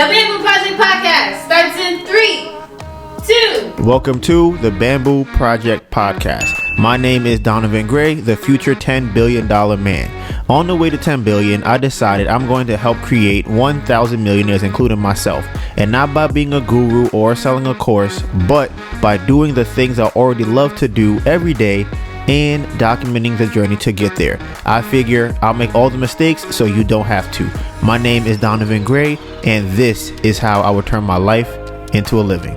Bamboo Project Podcast starts in 3, 2. Welcome to the Bamboo Project Podcast. My name is Donovan Gray, the future $10 billion man. On the way to 10 billion, I decided I'm going to help create 1,000 millionaires, including myself. And not by being a guru or selling a course, but by doing the things I already love to do every day and documenting the journey to get there. I figure I'll make all the mistakes so you don't have to. My name is Donovan Gray, and this is how I will turn my life into a living.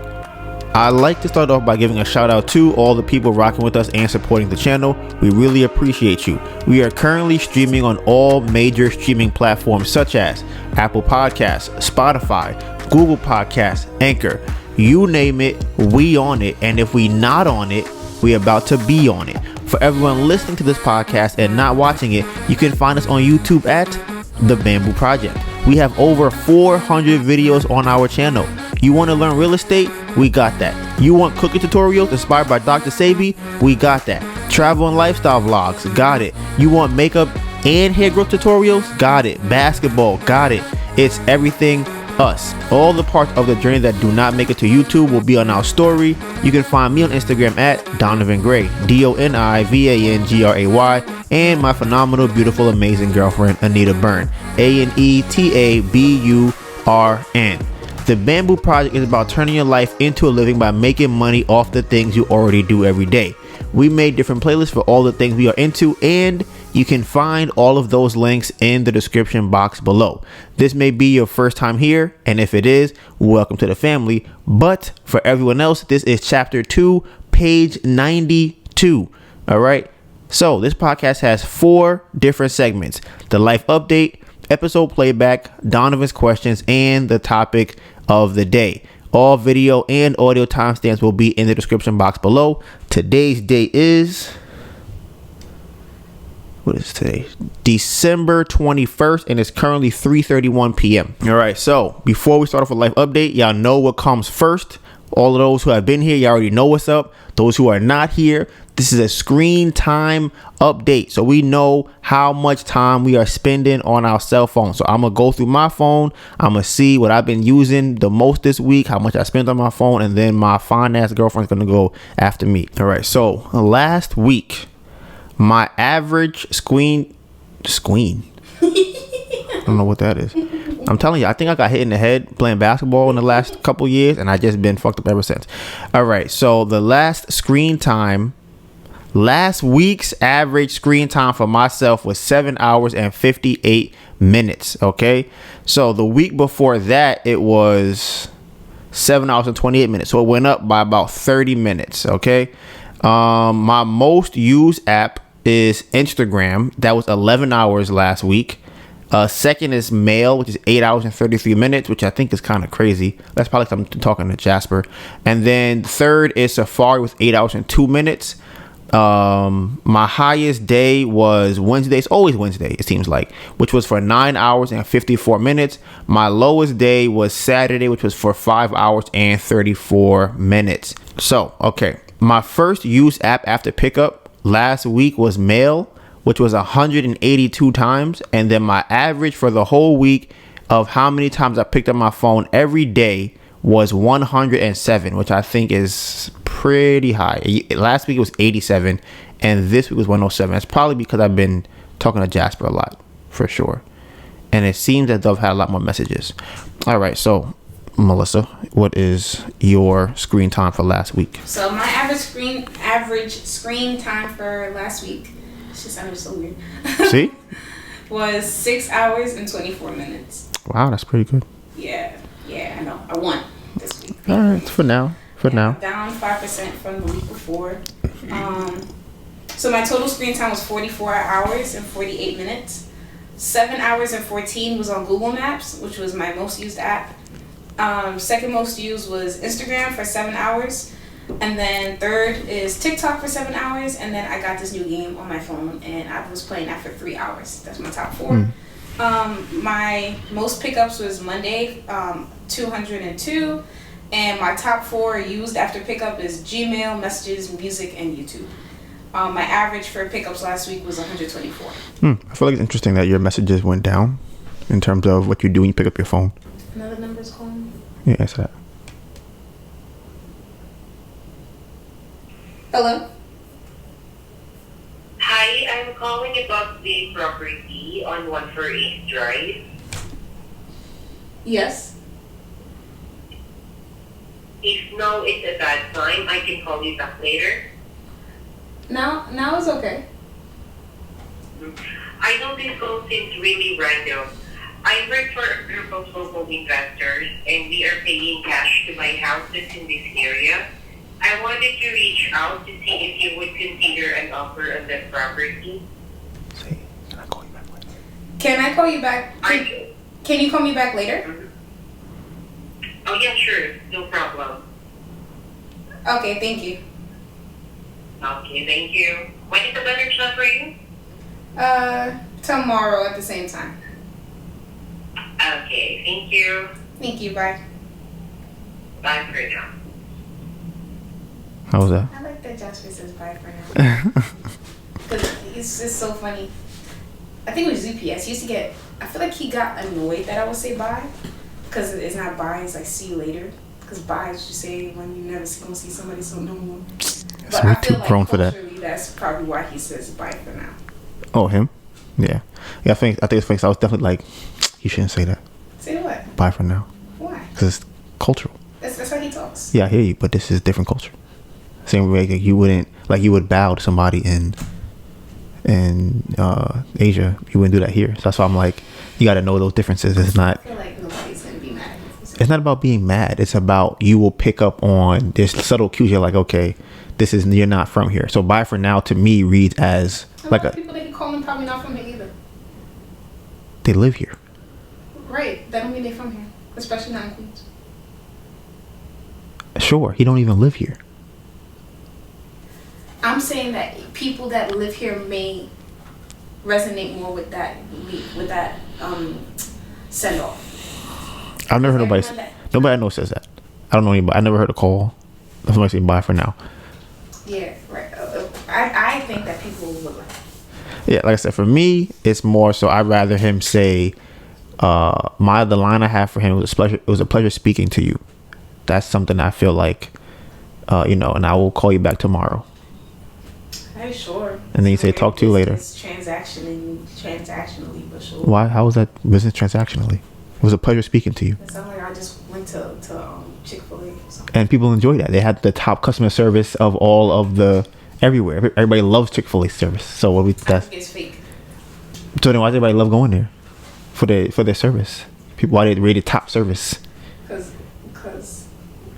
I'd like to start off by giving a shout out to all the people rocking with us and supporting the channel. We really appreciate you. We are currently streaming on all major streaming platforms such as Apple Podcasts, Spotify, Google Podcasts, Anchor. You name it, we on it. And if we not on it, we about to be on it. For everyone listening to this podcast and not watching it, you can find us on YouTube at The Bamboo Project. We have over 400 videos on our channel. You want to learn real estate? We got that. You want cooking tutorials inspired by Dr. Sabi? We got that. Travel and lifestyle vlogs? Got it. You want makeup and hair growth tutorials? Got it. Basketball? Got it. It's everything us. All the parts of the journey that do not make it to YouTube will be on our story. You can find me on Instagram at Donovan Gray, DONIVANGRAY, and my phenomenal, beautiful, amazing girlfriend, Anita Byrne, ANETABURN. The Bamboo Project is about turning your life into a living by making money off the things you already do every day. We made different playlists for all the things we are into, and you can find all of those links in the description box below. This may be your first time here, and if it is, welcome to the family. But for everyone else, this is chapter 2, page 92. All right. So this podcast has 4 different segments: the life update, episode playback, Donovan's questions, and the topic of the day. All video and audio timestamps will be in the description box below. Today's date is, what is today? December 21st, and it's currently 3:31 p.m. All right, so before we start off with life update, y'all know what comes first. All of those who have been here, y'all already know what's up. Those who are not here, this is a screen time update. So we know how much time we are spending on our cell phone. So I'm going to go through my phone. I'm going to see what I've been using the most this week, how much I spent on my phone, and then my fine ass girlfriend's going to go after me. All right. So last week, my average screen. I don't know what that is. I'm telling you, I think I got hit in the head playing basketball in the last couple years, and I just been fucked up ever since. All right, so the last week's average screen time for myself was 7 hours and 58 minutes. Okay, so the week before that it was 7 hours and 28 minutes, so it went up by about 30 minutes. Okay, my most used app is Instagram. That was 11 hours last week. Second is Mail, which is 8 hours and 33 minutes, which I think is kind of crazy. That's probably something talking to Jasper. And then third is Safari with 8 hours and 2 minutes. My highest day was Wednesday. It's always Wednesday, it seems like, which was for 9 hours and 54 minutes. My lowest day was Saturday, which was for 5 hours and 34 minutes. So, okay. My first used app after pickup last week was Mail, which was 182 times. And then my average for the whole week of how many times I picked up my phone every day was 107, which I think is pretty high. Last week it was 87, and this week was 107. That's probably because I've been talking to Jasper a lot, for sure. And it seems that they've had a lot more messages. All right, so Melissa, what is your screen time for last week? So my average screen time for last week, it just sounded so weird. See? Was 6 hours and 24 minutes. Wow, that's pretty good. Yeah, I know. I won this week. All right, for now. Down 5% from the week before. So my total screen time was 44 hours and 48 minutes. 7 hours and 14 was on Google Maps, which was my most used app. Second most used was Instagram for 7 hours. And then third is TikTok for 7 hours. And then I got this new game on my phone, and I was playing that for 3 hours. That's my top 4. My most pickups was Monday, 202. And my top 4 used after pickup is Gmail, messages, music, and YouTube. My average for pickups last week was 124. I feel like it's interesting that your messages went down in terms of what you do when you pick up your phone. Another number is called Yeah, answer that. Hello? Hi, I'm calling about the property on 148 Drive. Yes. If now is a bad time, I can call you back later. Now it's okay. I know this call seems really random. I work for a group of local investors and we are paying cash to buy houses in this area. I wanted to reach out to see if you would consider an offer on that property. See, can I call you back later? Can I call you back? Can you call me back later? Oh yeah, sure. No problem. Okay, thank you. Okay, thank you. When is the better time for you? Tomorrow at the same time. Okay, thank you. Thank you, bye. Bye for now. How was that? I like that Joshua says bye for now. Because it's just so funny. I think it was UPS. He used to get, I feel like he got annoyed that I would say bye. Because it's not bye, it's like see you later. Because bye is just say when you never gonna see somebody, so no more. But we're I too feel like prone for that. culturally, that's probably why he says bye for now. Oh, him? Yeah. Yeah, I think it's funny. I was definitely like, you shouldn't say that. Say what? Bye for now. Why? Because it's cultural. That's how he talks. Yeah, I hear you, but this is different culture. Same way like you would bow to somebody in Asia. You wouldn't do that here. So that's why I'm like, you got to know those differences. It's not. I feel like nobody's gonna be mad. It's not about being mad. It's about you will pick up on this subtle cues. You're like, okay, you're not from here. So bye for now to me reads as like a people that you call them probably not from here either. they live here. Right. That don't mean they're from here, especially not in Queens. Sure, he don't even live here. I'm saying that people that live here may resonate more with that send off. I've never heard nobody I know says that. I don't know anybody. I never heard a call. Somebody say bye for now. Yeah, right. I think that people would like. Yeah, like I said, for me, it's more so I'd rather him say, the line I have for him was it was a pleasure speaking to you. That's something I feel like, and I will call you back tomorrow. Hey, sure. And then you say, talk to you later. Transactionally, but sure. Why? How was that business transactionally? It was a pleasure speaking to you. It sounds like I just went to Chick-fil-A. And people enjoy that. They had the top customer service of all of the everywhere. Everybody loves Chick-fil-A service. So I think it's fake. So then why does everybody love going there for their service? People, why they rated top service? Because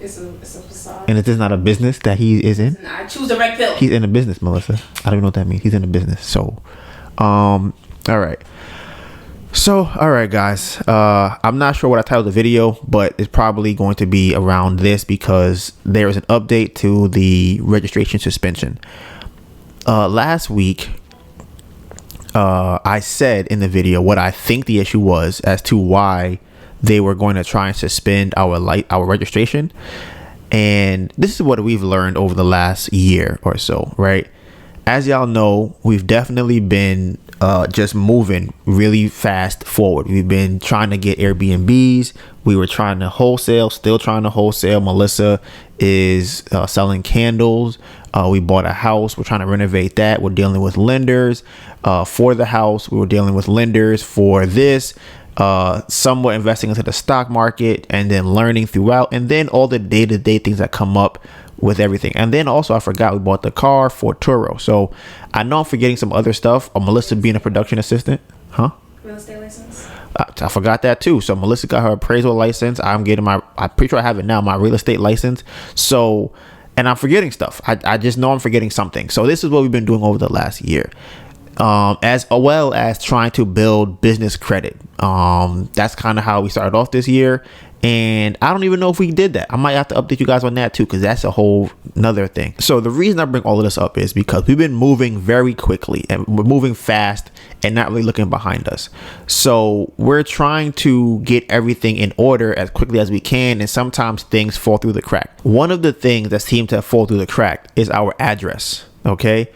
it's a facade. And it is not a business that he is in. I choose the red pill. He's in a business, Melissa. I don't even know what that means. He's in a business. So, all right. So, all right, guys. I'm not sure what I titled the video, but it's probably going to be around this because there is an update to the registration suspension. Last week, I said in the video what I think the issue was as to why they were going to try and suspend our registration. And this is what we've learned over the last year or so, right? As y'all know, we've definitely been just moving really fast forward. We've been trying to get Airbnbs. We were trying to wholesale, still trying to wholesale. Melissa is selling candles. We bought a house. We're trying to renovate that. We're dealing with lenders for the house. We were dealing with lenders for this. Somewhat investing into the stock market and then learning throughout, and then all the day-to-day things that come up with everything. And then also I forgot we bought the car for Turo. So I know I'm forgetting some other stuff. Melissa being a production assistant, Real estate license. I forgot that too. So Melissa got her appraisal license. I'm pretty sure I have it now, my real estate license. So, and I'm forgetting stuff. I just know I'm forgetting something. So this is what we've been doing over the last year. As well as trying to build business credit. That's kind of how we started off this year. And I don't even know if we did that. I might have to update you guys on that too, because that's a whole nother thing. So the reason I bring all of this up is because we've been moving very quickly and we're moving fast and not really looking behind us. So we're trying to get everything in order as quickly as we can. And sometimes things fall through the crack. One of the things that seems to fall through the crack is our address. Okay.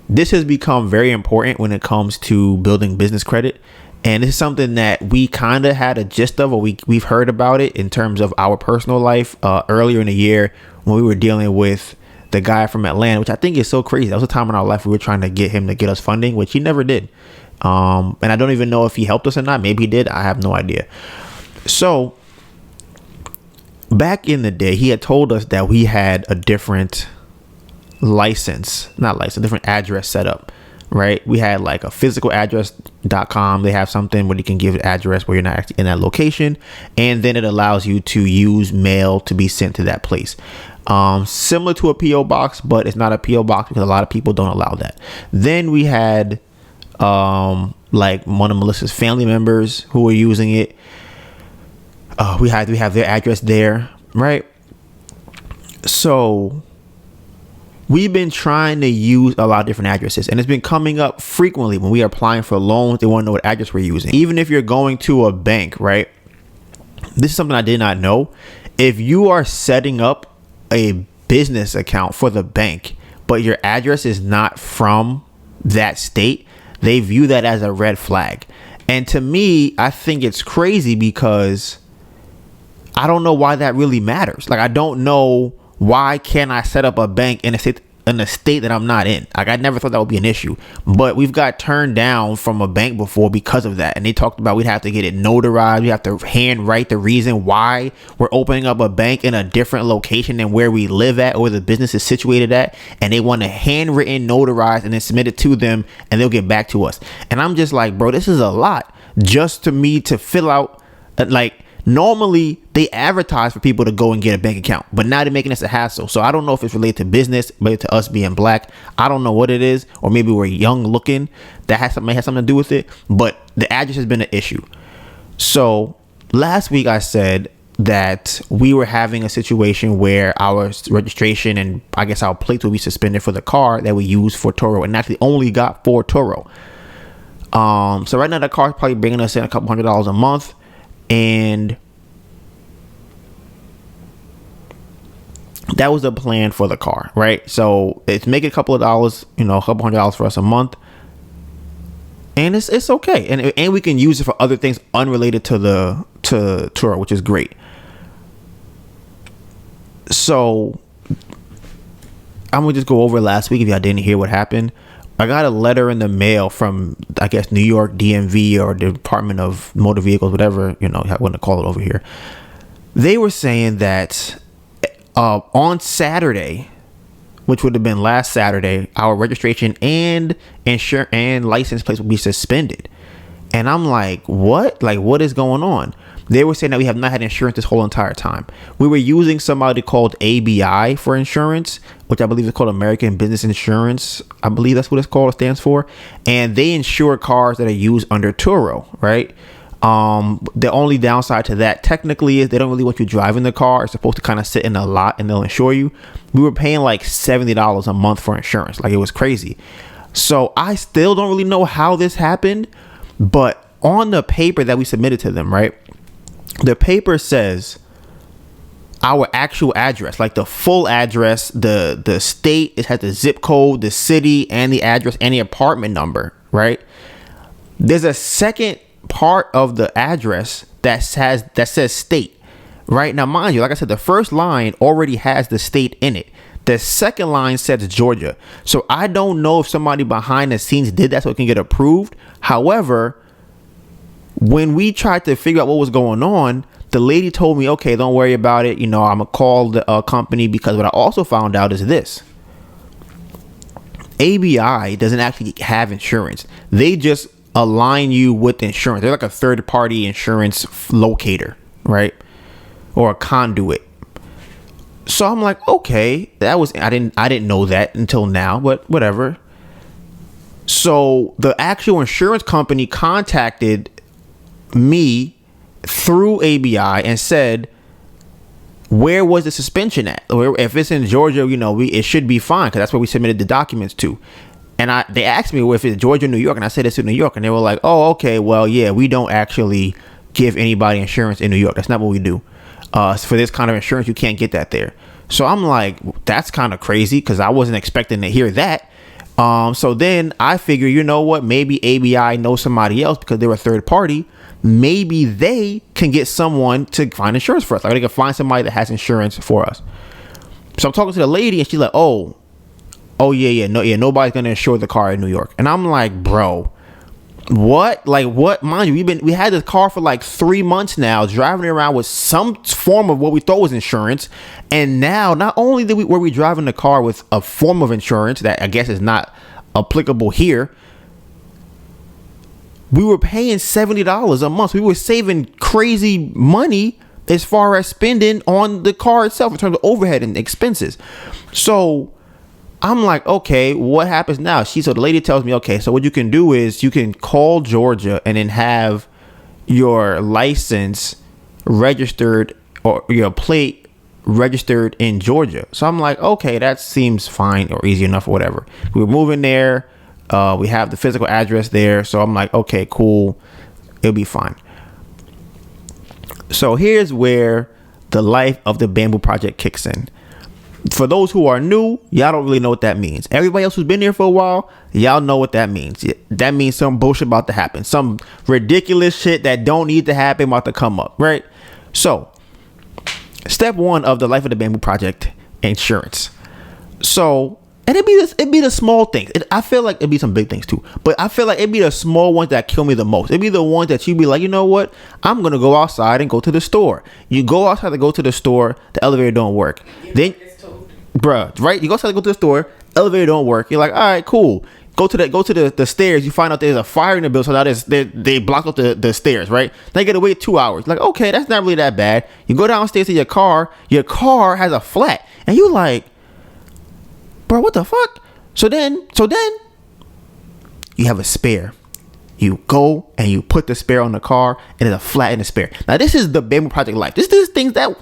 This has become very important when it comes to building business credit. And this is something that we kind of had a gist of, or we've heard about it in terms of our personal life earlier in the year when we were dealing with the guy from Atlanta, which I think is so crazy. That was a time in our life we were trying to get him to get us funding, which he never did. And I don't even know if he helped us or not. Maybe he did. I have no idea. So back in the day, he had told us that we had a different different address set up, right? We had like a physical address.com. They have something where you can give an address where you're not actually in that location, and then it allows you to use mail to be sent to that place. Similar to a PO box, but it's not a PO box because a lot of people don't allow that. Then we had like one of Melissa's family members who were using it. We have their address there, right? So we've been trying to use a lot of different addresses, and it's been coming up frequently when we are applying for loans. They want to know what address we're using. Even if you're going to a bank, right? This is something I did not know. If you are setting up a business account for the bank, but your address is not from that state, they view that as a red flag. And to me, I think it's crazy because I don't know why that really matters. Like, I don't know why can't I set up a bank in a state that I'm not in. Like, I never thought that would be an issue, but we've got turned down from a bank before because of that. And they talked about we'd have to get it notarized. We have to handwrite the reason why we're opening up a bank in a different location than where we live at or where the business is situated at. And they want a handwritten, notarized, and then submit it to them, and they'll get back to us. And I'm just like, bro, this is a lot just to me to fill out. Like, normally they advertise for people to go and get a bank account, but now they're making this a hassle. So I don't know if it's related to business, related to us being black. I don't know what it is, or maybe we're young looking. That may have something to do with it, but the address has been an issue. So last week I said that we were having a situation where our registration and I guess our plates will be suspended for the car that we use for Turo, and actually only got for Turo. So right now the car is probably bringing us in a couple $100 a month. And that was the plan for the car, right? So it's making a couple of dollars, a couple $100 for us a month, and it's okay. And we can use it for other things unrelated to Turo, which is great. So I'm gonna just go over last week if y'all didn't hear what happened. I got a letter in the mail from, I guess, New York DMV or the Department of Motor Vehicles, whatever, I want to call it over here. They were saying that on Saturday, which would have been last Saturday, our registration and insurance and license plates would be suspended. And I'm like, what? Like, what is going on? They were saying that we have not had insurance this whole entire time. We were using somebody called ABI for insurance, which I believe is called American Business Insurance. I believe that's what it's called. It stands for. And they insure cars that are used under Turo, right? The only downside to that technically is they don't really want you driving the car. It's supposed to kind of sit in a lot and they'll insure you. We were paying like $70 a month for insurance. Like, it was crazy. So I still don't really know how this happened, but on the paper that we submitted to them, right? The paper says our actual address, like the full address, the state, it has the zip code, the city, and the address and the apartment number, right? There's a second part of the address that says state, right? Now, mind you, like I said, the first line already has the state in it. The second line says Georgia. So I don't know if somebody behind the scenes did that so it can get approved. However, when we tried to figure out what was going on, the lady told me, okay, don't worry about it. I'm going to call the company, because what I also found out is this. ABI doesn't actually have insurance. They just align you with insurance. They're like a third party insurance locator, right? Or a conduit. So I'm like, okay, I didn't know that until now, but whatever. So the actual insurance company contacted me through ABI and said, where was the suspension at? Or if it's in Georgia, it should be fine, because that's where we submitted the documents to. And they asked me, well, if it's Georgia, New York, and I said it's in New York, and they were like, oh, okay, well, yeah, we don't actually give anybody insurance in New York. That's not what we do. For this kind of insurance, you can't get that there. So I'm like, that's kind of crazy, because I wasn't expecting to hear that. So then I figure, you know what? Maybe ABI knows somebody else because they're a third party. Maybe they can get someone to find insurance for us. Like they can find somebody that has insurance for us. So I'm talking to the lady and she's like, oh yeah, nobody's gonna insure the car in New York. And I'm like, bro, what? Like what? Mind you, we had this car for like 3 months now, driving around with some form of what we thought was insurance. And now not only were we driving the car with a form of insurance that I guess is not applicable here, we were paying $70 a month. We were saving crazy money as far as spending on the car itself in terms of overhead and expenses. So I'm like, okay, what happens now? So the lady tells me, okay, so what you can do is you can call Georgia and then have your license registered or your plate registered in Georgia. So I'm like, okay, that seems fine or easy enough or whatever. We were moving there. We have the physical address there. So I'm like, okay, cool. It'll be fine. So here's where the life of the Bamboo Project kicks in. For those who are new, y'all don't really know what that means. Everybody else who's been here for a while, y'all know what that means. That means some bullshit about to happen. Some ridiculous shit that don't need to happen about to come up, right? So, step one of the life of the Bamboo Project, insurance. So, and it'd be the small things. I feel like it'd be some big things too, but I feel like it'd be the small ones that kill me the most. It'd be the ones that you'd be like, you know what? I'm gonna go outside and go to the store. You go outside to go to the store, the elevator don't work. Then, bruh, right? You go outside to go to the store, elevator don't work. You're like, all right, cool. Go to the stairs. You find out there's a fire in the building, so now they blocked up the stairs, right? Now you gotta wait 2 hours. Like, okay, that's not really that bad. You go downstairs to your car has a flat, and you like, bro, what the fuck? So then you have a spare. You go and you put the spare on the car, and there's a flat in the spare. Now this is the Bamboo Project life. This is things that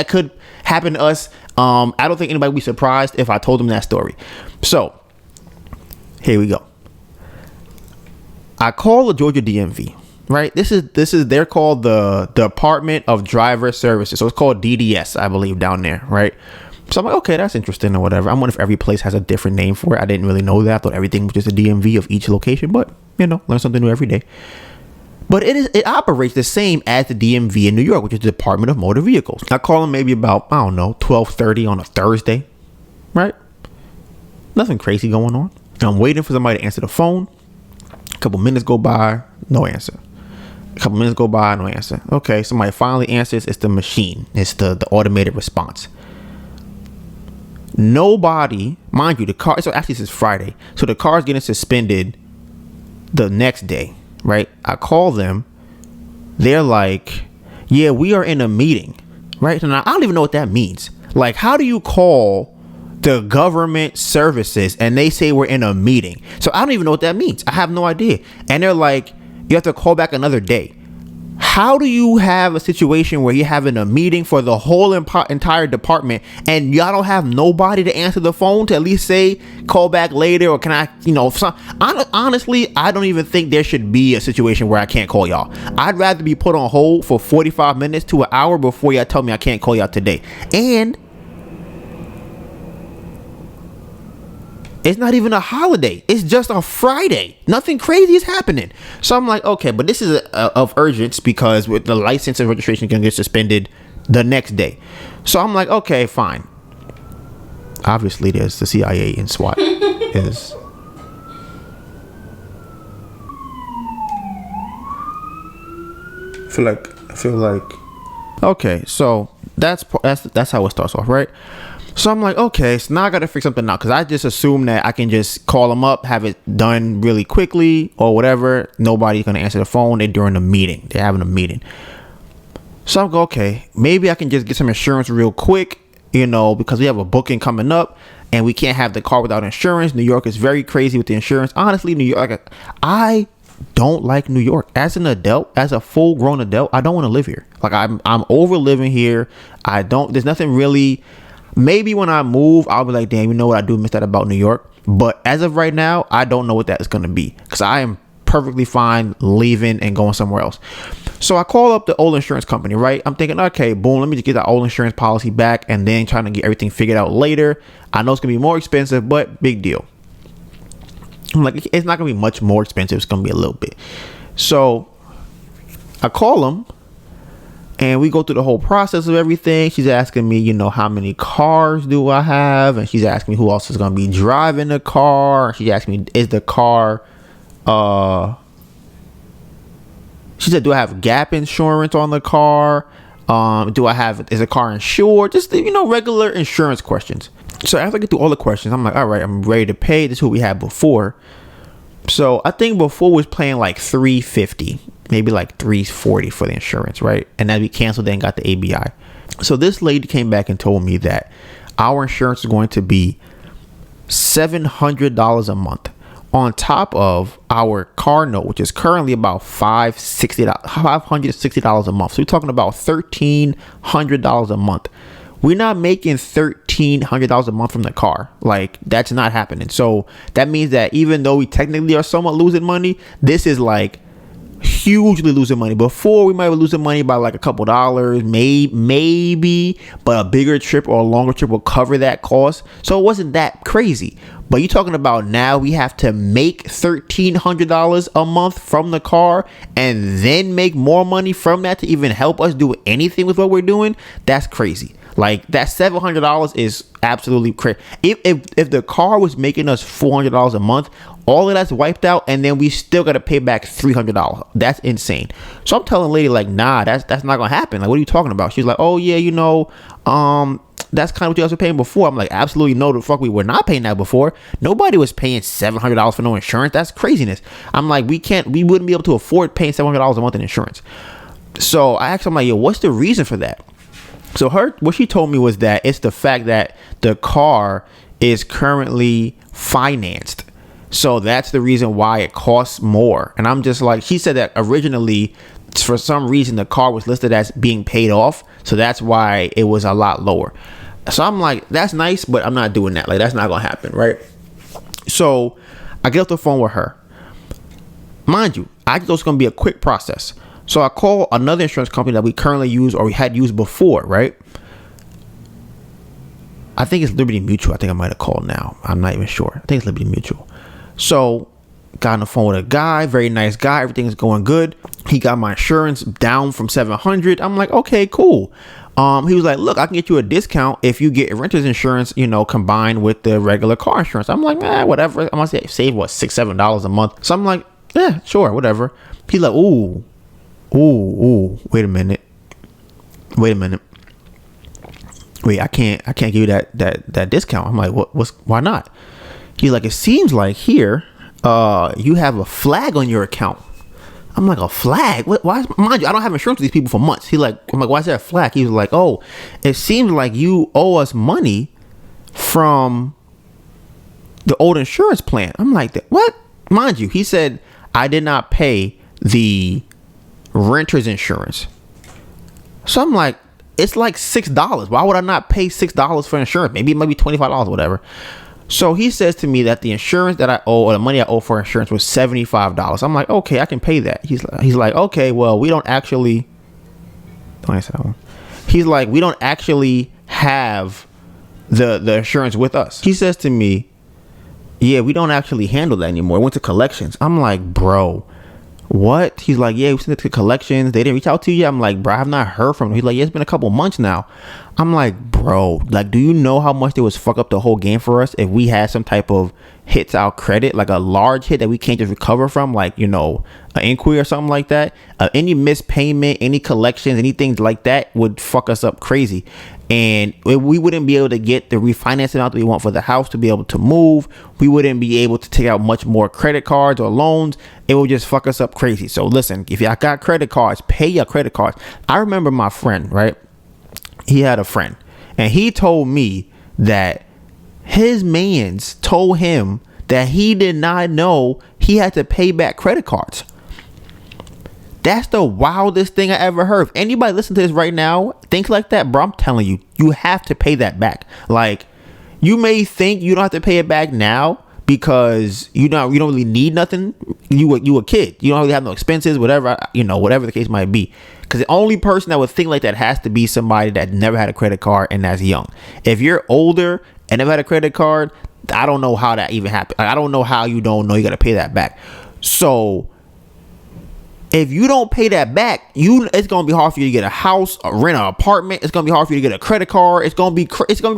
could happen to us. I don't think anybody would be surprised if I told them that story. So here we go. I call the Georgia DMV, right? This is they're called the Department of Driver Services. So it's called DDS, I believe, down there, right? So I'm like, okay, that's interesting or whatever. I wonder if every place has a different name for it. I didn't really know that. I thought everything was just a DMV of each location, but learn something new every day. But it operates the same as the DMV in New York, which is the Department of Motor Vehicles. I call them maybe about, 12:30 on a Thursday, right? Nothing crazy going on. I'm waiting for somebody to answer the phone. A couple minutes go by, no answer. A couple minutes go by, no answer. Okay, somebody finally answers. It's the machine. It's the automated response. Nobody, mind you, the car, so actually this is Friday. So the car's getting suspended the next day, right? I call them. They're like, yeah, we are in a meeting, right? So now I don't even know what that means. Like, how do you call the government services and they say we're in a meeting? So I don't even know what that means. I have no idea. And they're like, you have to call back another day. How do you have a situation where you're having a meeting for the whole entire department and y'all don't have nobody to answer the phone to at least say call back later, or can I, honestly, I don't even think there should be a situation where I can't call y'all. I'd rather be put on hold for 45 minutes to an hour before y'all tell me I can't call y'all today. And it's not even a holiday. It's just a Friday. Nothing crazy is happening. So I'm like, okay, but this is of urgence because with the license and registration can get suspended the next day. So I'm like, okay, fine. Obviously, there's the CIA and SWAT. I feel like. Okay, so that's how it starts off, right? So I'm like, okay, so now I got to figure something out because I just assume that I can just call them up, have it done really quickly or whatever. Nobody's going to answer the phone. They're during a meeting. They're having a meeting. So I'm going, okay, maybe I can just get some insurance real quick, because we have a booking coming up and we can't have the car without insurance. New York is very crazy with the insurance. Honestly, New York, I don't like New York. As an adult, as a full grown adult, I don't want to live here. Like I'm over living here. There's nothing really. Maybe when I move, I'll be like, damn, you know what? I do miss that about New York. But as of right now, I don't know what that is going to be because I am perfectly fine leaving and going somewhere else. So I call up the old insurance company, right? I'm thinking, okay, boom, let me just get that old insurance policy back and then trying to get everything figured out later. I know it's going to be more expensive, but big deal. I'm like, it's not gonna be much more expensive. It's gonna be a little bit. So I call him and we go through the whole process of everything. She's asking me, how many cars do I have? And she's asking me who else is gonna be driving the car. She's asking me, is the car she said, do I have gap insurance on the car? Is the car insured? Just, regular insurance questions. So after I get through all the questions, I'm like, all right, I'm ready to pay. This is what we had before. So I think before was paying like $350, maybe like $340 for the insurance, right? And then we canceled it and got the ABI. So this lady came back and told me that our insurance is going to be $700 a month on top of our car note, which is currently about $560 a month. So we're talking about $1,300 a month. We're not making $1,300 a month from the car. Like, that's not happening. So that means that even though we technically are somewhat losing money, this is like hugely losing money. Before, we might be losing money by like a couple dollars, maybe, but a bigger trip or a longer trip will cover that cost. So it wasn't that crazy. But you're talking about now we have to make $1,300 a month from the car and then make more money from that to even help us do anything with what we're doing. That's crazy. Like, that $700 is absolutely crazy. If the car was making us $400 a month, all of that's wiped out, and then we still got to pay back $300. That's insane. So I'm telling the lady, like, nah, that's not gonna happen. Like, what are you talking about? She's like, oh yeah, that's kind of what you guys were paying before. I'm like, absolutely no, the fuck we were not paying that before. Nobody was paying $700 for no insurance. That's craziness. I'm like, we wouldn't be able to afford paying $700 a month in insurance. So I asked her, I'm like, yo, what's the reason for that? So what she told me was that it's the fact that the car is currently financed. So that's the reason why it costs more. And I'm just like, she said that originally, for some reason, the car was listed as being paid off. So that's why it was a lot lower. So I'm like, that's nice, but I'm not doing that. Like, that's not going to happen, right? So I get off the phone with her. Mind you, I thought it was going to be a quick process. So I call another insurance company that we currently use or we had used before, right? I think it's Liberty Mutual. I think I might have called now. I'm not even sure. I think it's Liberty Mutual. So got on the phone with a guy, very nice guy. Everything is going good. He got my insurance down from $700. I'm like, okay, cool. He was like, look, I can get you a discount if you get renter's insurance, combined with the regular car insurance. I'm like, whatever. I'm gonna say save what, $6-7 a month. So I'm like, yeah, sure, whatever. He's like, ooh, wait a minute. Wait, I can't give you that discount. I'm like, why not? He's like, it seems like here, you have a flag on your account. I'm like, a flag? Why? Mind you, I don't have insurance with these people for months. I'm like, why is there a flag? He was like, oh, it seems like you owe us money from the old insurance plan. I'm like, what? Mind you, he said I did not pay the renter's insurance. So I'm like, it's like $6. Why would I not pay $6 for insurance? Maybe it might be $25 or whatever. So he says to me that the insurance that I owe, or the money I owe for insurance, was $75. I'm like, okay, I can pay that. He's like, okay, well, we don't actually. He's like, we don't actually have the insurance with us. He says to me, yeah, we don't actually handle that anymore. It went to collections. I'm like, bro, what? He's like, yeah, we sent it to collections. They didn't reach out to you. I'm like, bro, I have not heard from them. He's like, yeah, it's been a couple months now. I'm like, bro, like, do you know how much they was fuck up the whole game for us if we had some type of hit to our credit, like a large hit that we can't just recover from, like, an inquiry or something like that? Any missed payment, any collections, anything like that would fuck us up crazy. And we wouldn't be able to get the refinance amount that we want for the house to be able to move. We wouldn't be able to take out much more credit cards or loans. It would just fuck us up crazy. So listen, if y'all got credit cards, pay your credit cards. I remember my friend, right? He had a friend, and he told me that his mans told him that he did not know he had to pay back credit cards. That's the wildest thing I ever heard. If anybody listen to this right now thinks like that, bro, I'm telling you, you have to pay that back. Like, you may think you don't have to pay it back now because you don't really need nothing. You a kid. You don't really have no expenses, whatever the case might be. Because the only person that would think like that has to be somebody that never had a credit card and that's young. If you're older and never had a credit card, I don't know how that even happened. Like, I don't know how you don't know you got to pay that back. So if you don't pay that back, it's gonna be hard for you to get a house, or rent an apartment. It's gonna be hard for you to get a credit card. It's gonna be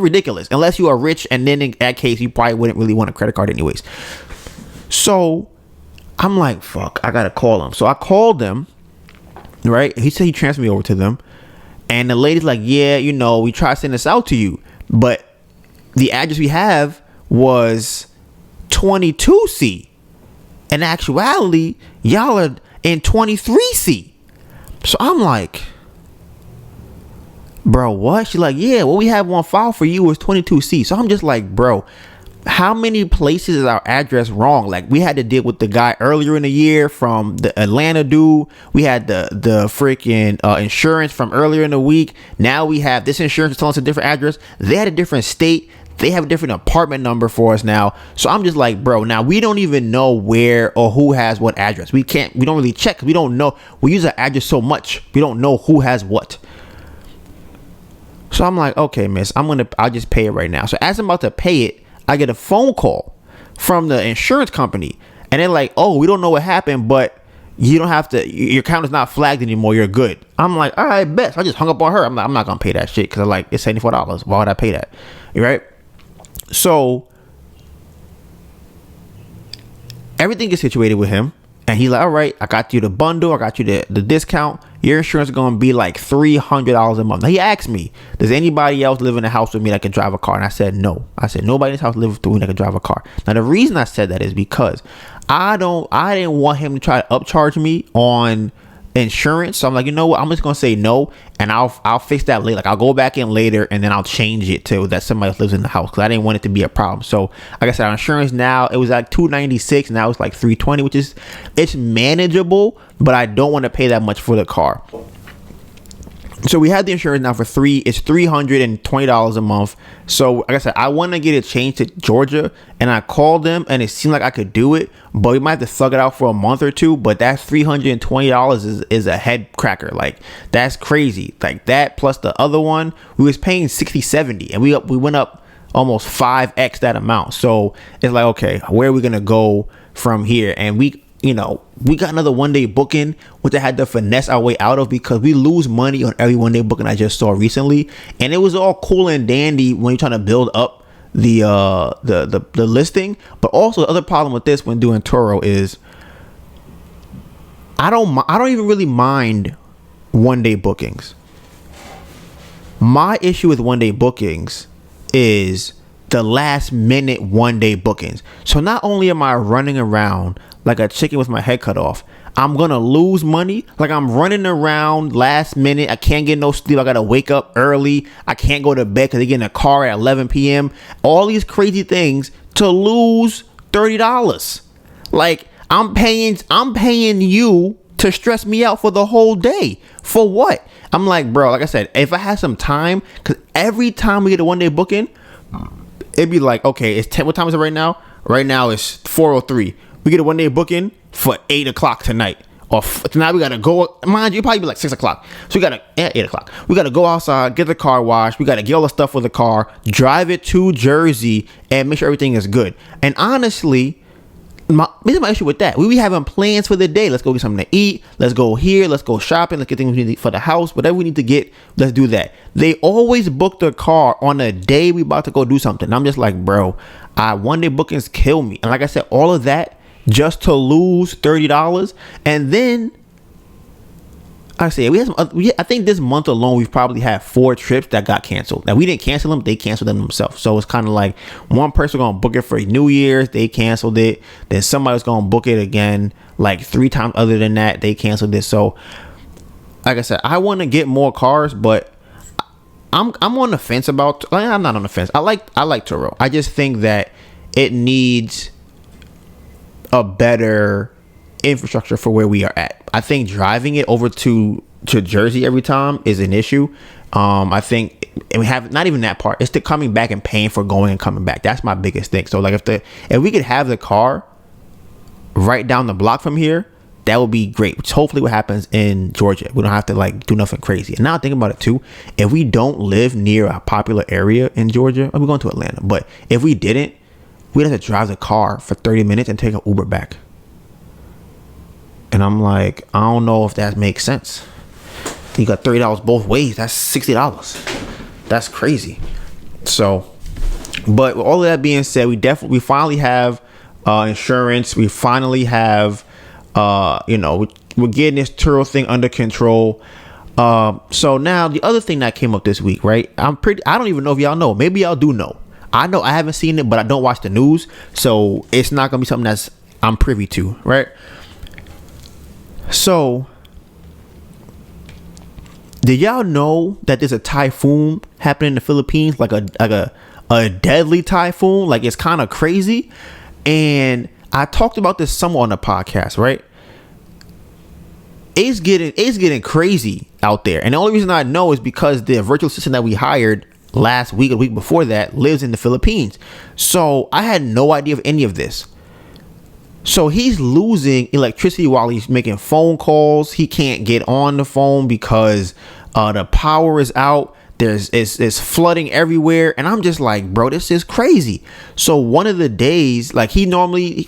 ridiculous unless you are rich, and then in that case, you probably wouldn't really want a credit card anyways. So I'm like, fuck, I gotta call him. So I called them, right? He said he transferred me over to them, and the lady's like, yeah, we tried to send this out to you, but the address we have was 22C. In actuality, y'all are in 23C. So I'm like, bro, what? She's like, yeah, well, we have one file for you was 22C. So I'm just like, bro, how many places is our address wrong? Like, we had to deal with the guy earlier in the year from the Atlanta dude. We had the freaking insurance from earlier in the week. Now we have this insurance telling us a different address. They had a different state. They have a different apartment number for us now. So I'm just like, bro, now we don't even know where or who has what address. We don't really check. We don't know. We use our address so much. We don't know who has what. So I'm like, okay, miss, I'll just pay it right now. So as I'm about to pay it, I get a phone call from the insurance company, and they're like, oh, we don't know what happened, but you don't have to, your account is not flagged anymore. You're good. I'm like, all right, bet. So I just hung up on her. I'm like, I'm not going to pay that shit. Cause it's $74. Why would I pay that? You right? So everything is situated with him, and he's like, all right, I got you the bundle. I got you the discount. Your insurance is going to be like $300 a month. Now, he asked me, does anybody else live in the house with me that can drive a car? And I said, no. I said, nobody in this house lives with me that can drive a car. Now, the reason I said that is because I didn't want him to try to upcharge me on insurance. So I'm like, you know what? I'm just going to say no, and I'll fix that later. Like, I'll go back in later, and then I'll change it to that somebody else lives in the house, because I didn't want it to be a problem. So like I said, our insurance now, it was like $296, now it's like $320, which is, it's manageable, but I don't want to pay that much for the car. So we have the insurance now it's $320 a month. So like I said, I want to get it changed to Georgia, and I called them, and it seemed like I could do it, but we might have to thug it out for a month or two. But that $320 is a head cracker. Like, that's crazy. Like, that plus the other one, we was paying $60-$70, and we went up almost 5x that amount. So it's like, okay, where are we gonna go from here? And we got another one-day booking, which I had to finesse our way out of, because we lose money on every one-day booking I just saw recently. And it was all cool and dandy when you're trying to build up the listing. But also, the other problem with this when doing Turo is I don't even really mind one-day bookings. My issue with one-day bookings is the last minute one-day bookings. So not only am I running around like a chicken with my head cut off, I'm gonna lose money. Like, I'm running around last minute. I can't get no sleep. I gotta wake up early. I can't go to bed because they get in a car at 11 p.m. All these crazy things to lose $30. Like, I'm paying you to stress me out for the whole day. For what? I'm like, bro, like I said, if I had some time, because every time we get a one-day booking, it'd be like, okay, it's 10. What time is it right now? Right now it's 4:03. We get a one-day booking for 8 o'clock tonight. Or tonight we gotta go. Mind you, probably be like 6 o'clock. So we gotta 8 o'clock. We gotta go outside, get the car washed. We gotta get all the stuff for the car, drive it to Jersey, and make sure everything is good. And honestly, this is my issue with that. We be having plans for the day. Let's go get something to eat. Let's go here. Let's go shopping. Let's get things we need for the house. Whatever we need to get, let's do that. They always book the car on a day we about to go do something. I'm just like, bro, one-day bookings kill me. And like I said, all of that just to lose $30. And then I say I think this month alone we've probably had 4 trips that got canceled. Now, we didn't cancel them, they canceled them themselves. So it's kind of like one person gonna book it for New Year's, they canceled it. Then somebody was gonna book it again like 3 times other than that, they canceled it. So like I said, I want to get more cars, but I'm on the fence about. I'm not on the fence. I like Turo. I just think that it needs a better infrastructure for where we are at. I think driving it over to Jersey every time is an issue. I think we have not even that part. It's the coming back and paying for going and coming back. That's my biggest thing. So like if we could have the car right down the block from here, that would be great. Which hopefully what happens in Georgia. We don't have to like do nothing crazy. And now thinking about it too, if we don't live near a popular area in Georgia, we're going to Atlanta. But if we didn't, we'd have to drive the car for 30 minutes and take an Uber back. And I'm like, I don't know if that makes sense. You got $30 both ways. That's $60. That's crazy. So, but with all of that being said, we finally have insurance. We finally have, we're getting this Turo thing under control. So now the other thing that came up this week, right? I don't even know if y'all know. Maybe y'all do know. I know I haven't seen it, but I don't watch the news, so it's not gonna be something that's I'm privy to, right? So, did y'all know that there's a typhoon happening in the Philippines, like a deadly typhoon? Like, it's kind of crazy. And I talked about this somewhere on the podcast, right? It's getting crazy out there, and the only reason I know is because the virtual assistant that we hired last week or the week before that lives in the Philippines. So I had no idea of any of this. So he's losing electricity while he's making phone calls. He can't get on the phone because the power is out. It's flooding everywhere, and I'm just like, bro, this is crazy. So one of the days, like, he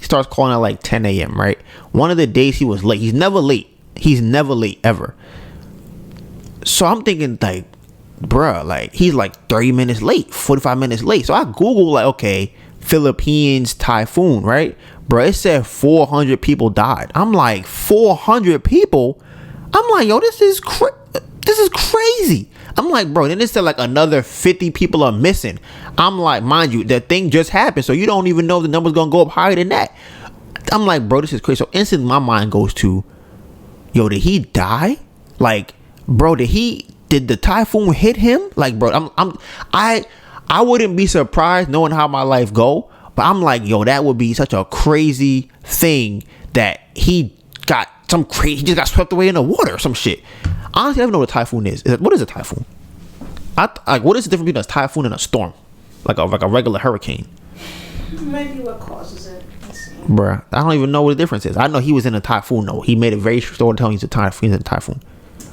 starts calling at like 10 a.m. right? One of the days he was late. He's never late ever. So I'm thinking, like, bruh, like, he's like 30 minutes late, 45 minutes late. So I Google, like, okay, Philippines typhoon, right? Bruh, it said 400 people died. I'm like, 400 people? I'm like, yo, this is crazy. I'm like, bro, then it said like another 50 people are missing. I'm like, mind you, that thing just happened, so you don't even know if the number's gonna go up higher than that. I'm like, bro, this is crazy. So instantly my mind goes to, yo, did he die? Like, bro, did the typhoon hit him? Like, bro, I wouldn't be surprised knowing how my life go, but I'm like, yo, that would be such a crazy thing that he just got swept away in the water or some shit. Honestly, I don't know what a typhoon is. What is a typhoon? What is the difference between a typhoon and a storm? Like a regular hurricane. Maybe what causes it. Bruh, I don't even know what the difference is. I know he was in a typhoon though. He made it very sure to tell me he's in a typhoon.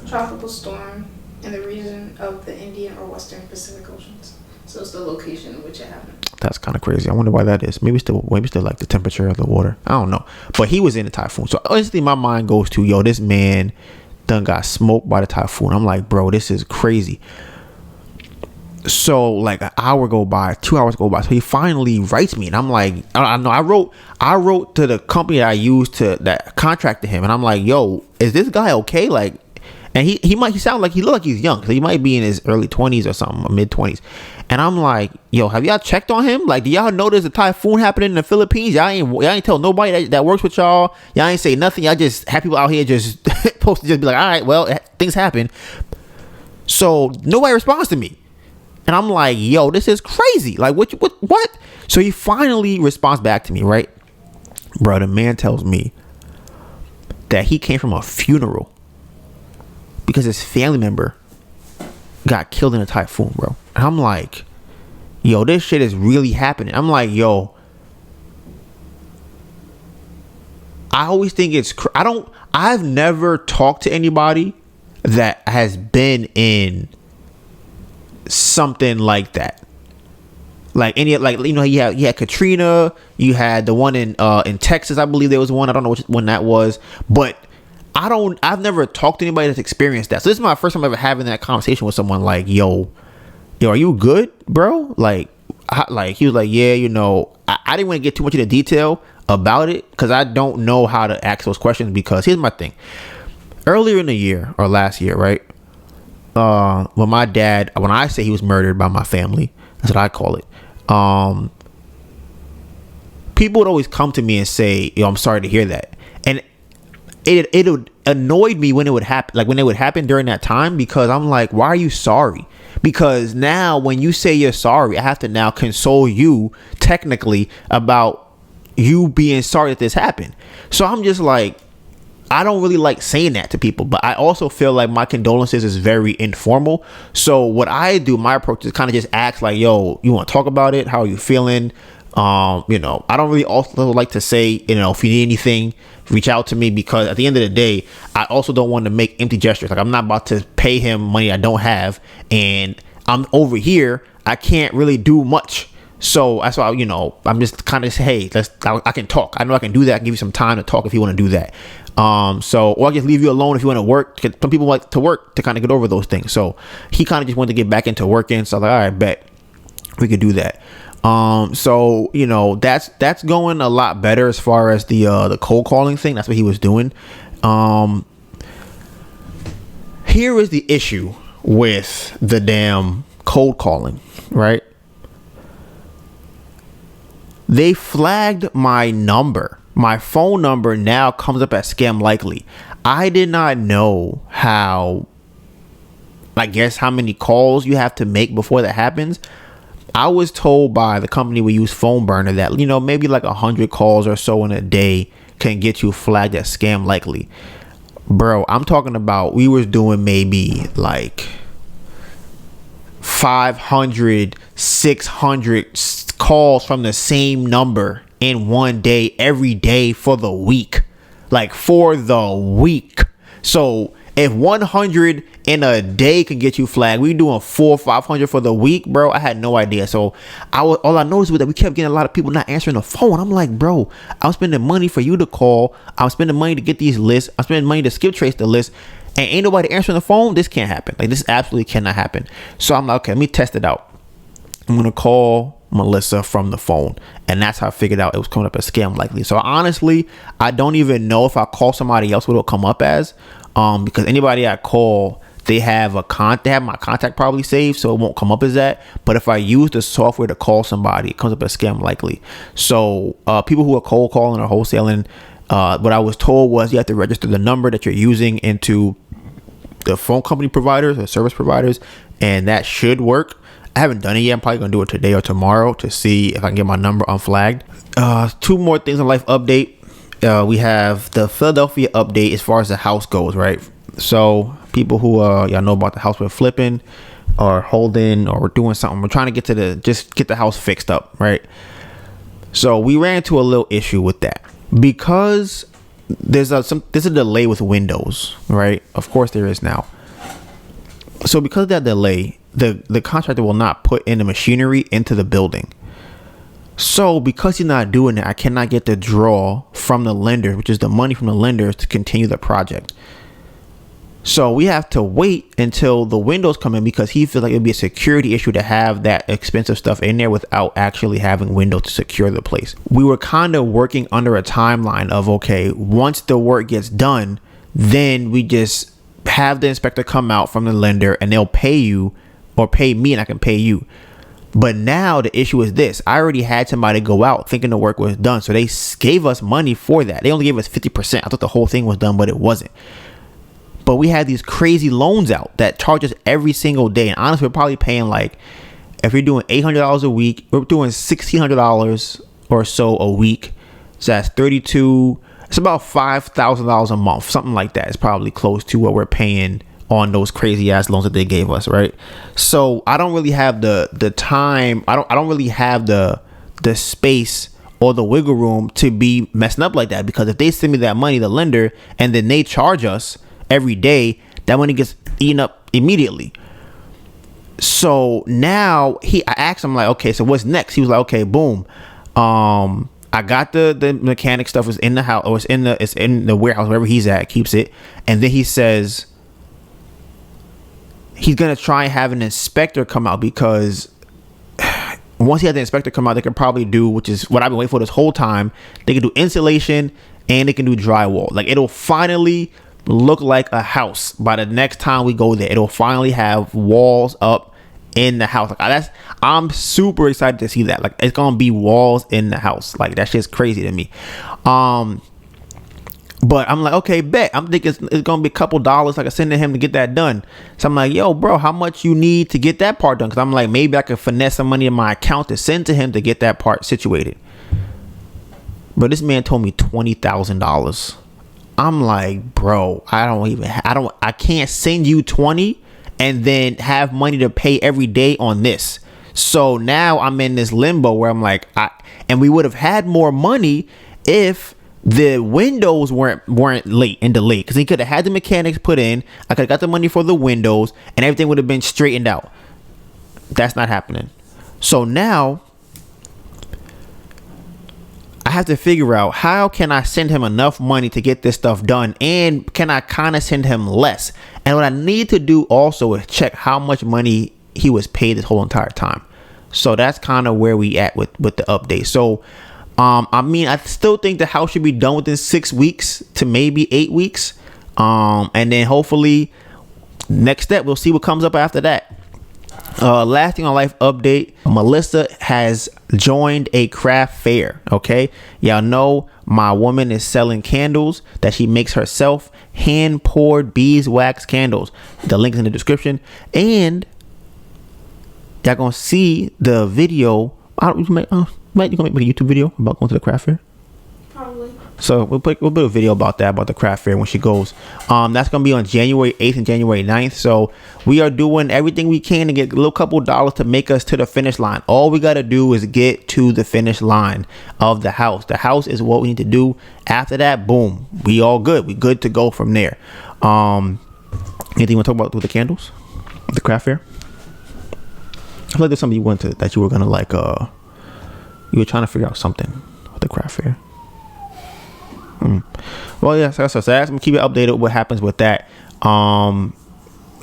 Tropical storm in the region of the Indian or Western Pacific Oceans. So it's the location in which it happened. That's kind of crazy. I wonder why that is. Maybe still like the temperature of the water. I don't know. But he was in a typhoon. So instantly my mind goes to, yo, this man done got smoked by the typhoon. I'm like, bro, this is crazy. So like an hour go by, 2 hours go by. So he finally writes me, and I'm like, I wrote to the company that I used that contracted him, and I'm like, yo, is this guy okay? Like, and he sound like he look like he's young, so he might be in his early 20s or something, or mid 20s. And I'm like, yo, have y'all checked on him? Like, do y'all know there's a typhoon happening in the Philippines? Y'all ain't tell nobody that works with y'all. Y'all ain't say nothing. Y'all just have people out here just supposed to just be like, all right, well, things happen. So nobody responds to me. And I'm like, yo, this is crazy. Like, what? So he finally responds back to me, right? Bro, the man tells me that he came from a funeral because his family member got killed in a typhoon, bro. And I'm like, yo, this shit is really happening. I'm like, yo, I always think I've never talked to anybody that has been in something like that. Like you had Katrina, you had the one in Texas, I believe there was one. I don't know which one that was, but I've never talked to anybody that's experienced that. So this is my first time ever having that conversation with someone. Like, yo, are you good, bro? Like he was like, yeah, I didn't want to get too much into detail about it because I don't know how to ask those questions. Because here's my thing: earlier in the year or last year, right? When my dad, when I say he was murdered by my family, that's what I call it. People would always come to me and say, yo, I'm sorry to hear that. And it annoyed me when it would happen, like when it would happen during that time, because I'm like, why are you sorry? Because now when you say you're sorry, I have to now console you technically about you being sorry that this happened. So I'm just like, I don't really like saying that to people, but I also feel like my condolences is very informal. So what I do, my approach is kind of just ask like, yo, you want to talk about it? How are you feeling? I don't really also like to say, if you need anything, reach out to me, because at the end of the day, I also don't want to make empty gestures. Like, I'm not about to pay him money I don't have, and I'm over here. I can't really do much. So that's why, I'm just kind of say, hey, I can talk. I know I can do that. I can give you some time to talk if you want to do that. Or I just leave you alone if you want to work. Some people like to work to kind of get over those things. So he kind of just wanted to get back into working. So I was like, all right, bet we could do that. That's going a lot better as far as the cold calling thing. That's what he was doing. Here is the issue with the damn cold calling, right? They flagged my number. My phone number now comes up as scam likely. I did not know how many calls you have to make before that happens. I was told by the company we use, Phone Burner, that, maybe like 100 calls or so in a day can get you flagged as scam likely. Bro, I'm talking about we was doing maybe like 500, 600 calls from the same number in one day, every day for the week. So if 100 in a day can get you flagged, we doing 400 or 500 for the week, bro. I had no idea. So all I noticed was that we kept getting a lot of people not answering the phone. I'm like, bro, I'm spending money for you to call. I'm spending money to get these lists. I'm spending money to skip trace the list, and ain't nobody answering the phone. This can't happen. This absolutely cannot happen. So I'm like, okay, let me test it out. I'm gonna call Melissa from the phone, and that's how I figured out it was coming up as scam likely. So honestly, I don't even know if I call somebody else what it'll come up as, because anybody I call, they have my contact probably saved, so it won't come up as that. But if I use the software to call somebody, it comes up as scam likely. So people who are cold calling or wholesaling, what I was told was you have to register the number that you're using into the phone company providers or service providers, and that should work. I haven't done it yet. I'm probably gonna do it today or tomorrow to see if I can get my number unflagged. Two more things on life update. We have the Philadelphia update as far as the house goes, right? So people who y'all know about the house we're flipping or holding or doing something, we're trying to get the house fixed up, right? So we ran into a little issue with that because there's a delay with windows, right? Of course there is now. So because of that delay, the contractor will not put in the machinery into the building. So because he's not doing it, I cannot get the draw from the lender, which is the money from the lenders, to continue the project. So we have to wait until the windows come in because he feels like it'd be a security issue to have that expensive stuff in there without actually having windows to secure the place. We were kind of working under a timeline of, okay, once the work gets done, then we just have the inspector come out from the lender and they'll pay you or pay me and I can pay you. But now the issue is this. I already had somebody go out thinking the work was done. So they gave us money for that. They only gave us 50%. I thought the whole thing was done, but it wasn't. But we had these crazy loans out that charge us every single day. And honestly, we're probably paying if you're doing $800 a week, we're doing $1,600 or so a week. So that's 32. It's about $5,000 a month, something like that. It's probably close to what we're paying on those crazy ass loans that they gave us, right? So I don't really have the time. I don't really have the space or the wiggle room to be messing up like that, because if they send me that money, the lender, and then they charge us every day, that money gets eaten up immediately. So now I asked him, like, okay, so what's next? He was like, okay, boom. I got the mechanic stuff is in the house, or it's in the warehouse, wherever he's at, keeps it. And then he says he's gonna try and have an inspector come out, because once he has the inspector come out, they can probably do, which is what I've been waiting for this whole time, they can do insulation and they can do drywall. Like, it'll finally look like a house by the next time we go there. It'll finally have walls up in the house. Like, I'm super excited to see that. Like, it's gonna be walls in the house. Like, that shit's crazy to me. But I'm like, okay, bet. I'm thinking it's gonna be a couple dollars. Like, I send to him to get that done. So I'm like, yo, bro, how much you need to get that part done? Because I'm like, maybe I could finesse some money in my account to send to him to get that part situated. But this man told me $20,000. I'm like, bro, I can't send you 20 and then have money to pay every day on this. So now I'm in this limbo where I'm like, and we would have had more money if the windows weren't late and delayed, because he could have had the mechanics put in. I could have got the money for the windows and everything would have been straightened out. That's not happening. So now I have to figure out how can I send him enough money to get this stuff done, and can I kind of send him less? And what I need to do also is check how much money he was paid this whole entire time. So that's kind of where we at with the update. So I mean, I still think the house should be done within 6 weeks to maybe 8 weeks, and then hopefully next step we'll see what comes up after that. Last thing on life update, Melissa has joined a craft fair. Okay, y'all know my woman is selling candles that she makes herself, hand poured beeswax candles. The link is in the description, and y'all gonna see the video. You gonna make a YouTube video about going to the craft fair? Probably. So we'll put a video about that, about the craft fair when she goes. That's gonna be on January 8th and January 9th. So we are doing everything we can to get a little couple dollars to make us to the finish line. All we gotta do is get to the finish line of the house. The house is what we need to do. After that, boom, we all good. We good to go from there. Anything you want to talk about with the candles, the craft fair? I feel like there's something you went to that you were gonna like. You were trying to figure out something with the craft fair. Well, yeah. So that's gonna keep it updated. What happens with that?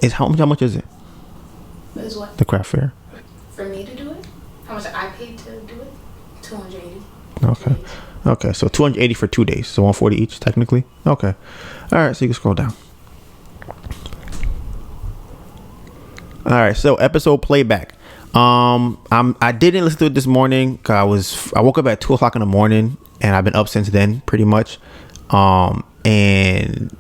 Is how much is it? Is what? The craft fair. For me to do it? How much I paid to do it? $280. Okay. Okay. So $280 for 2 days. So $140 each, technically. Okay. All right. So you can scroll down. All right. So episode playback. I didn't listen to it this morning because I woke up at 2:00 in the morning, and I've been up since then pretty much. And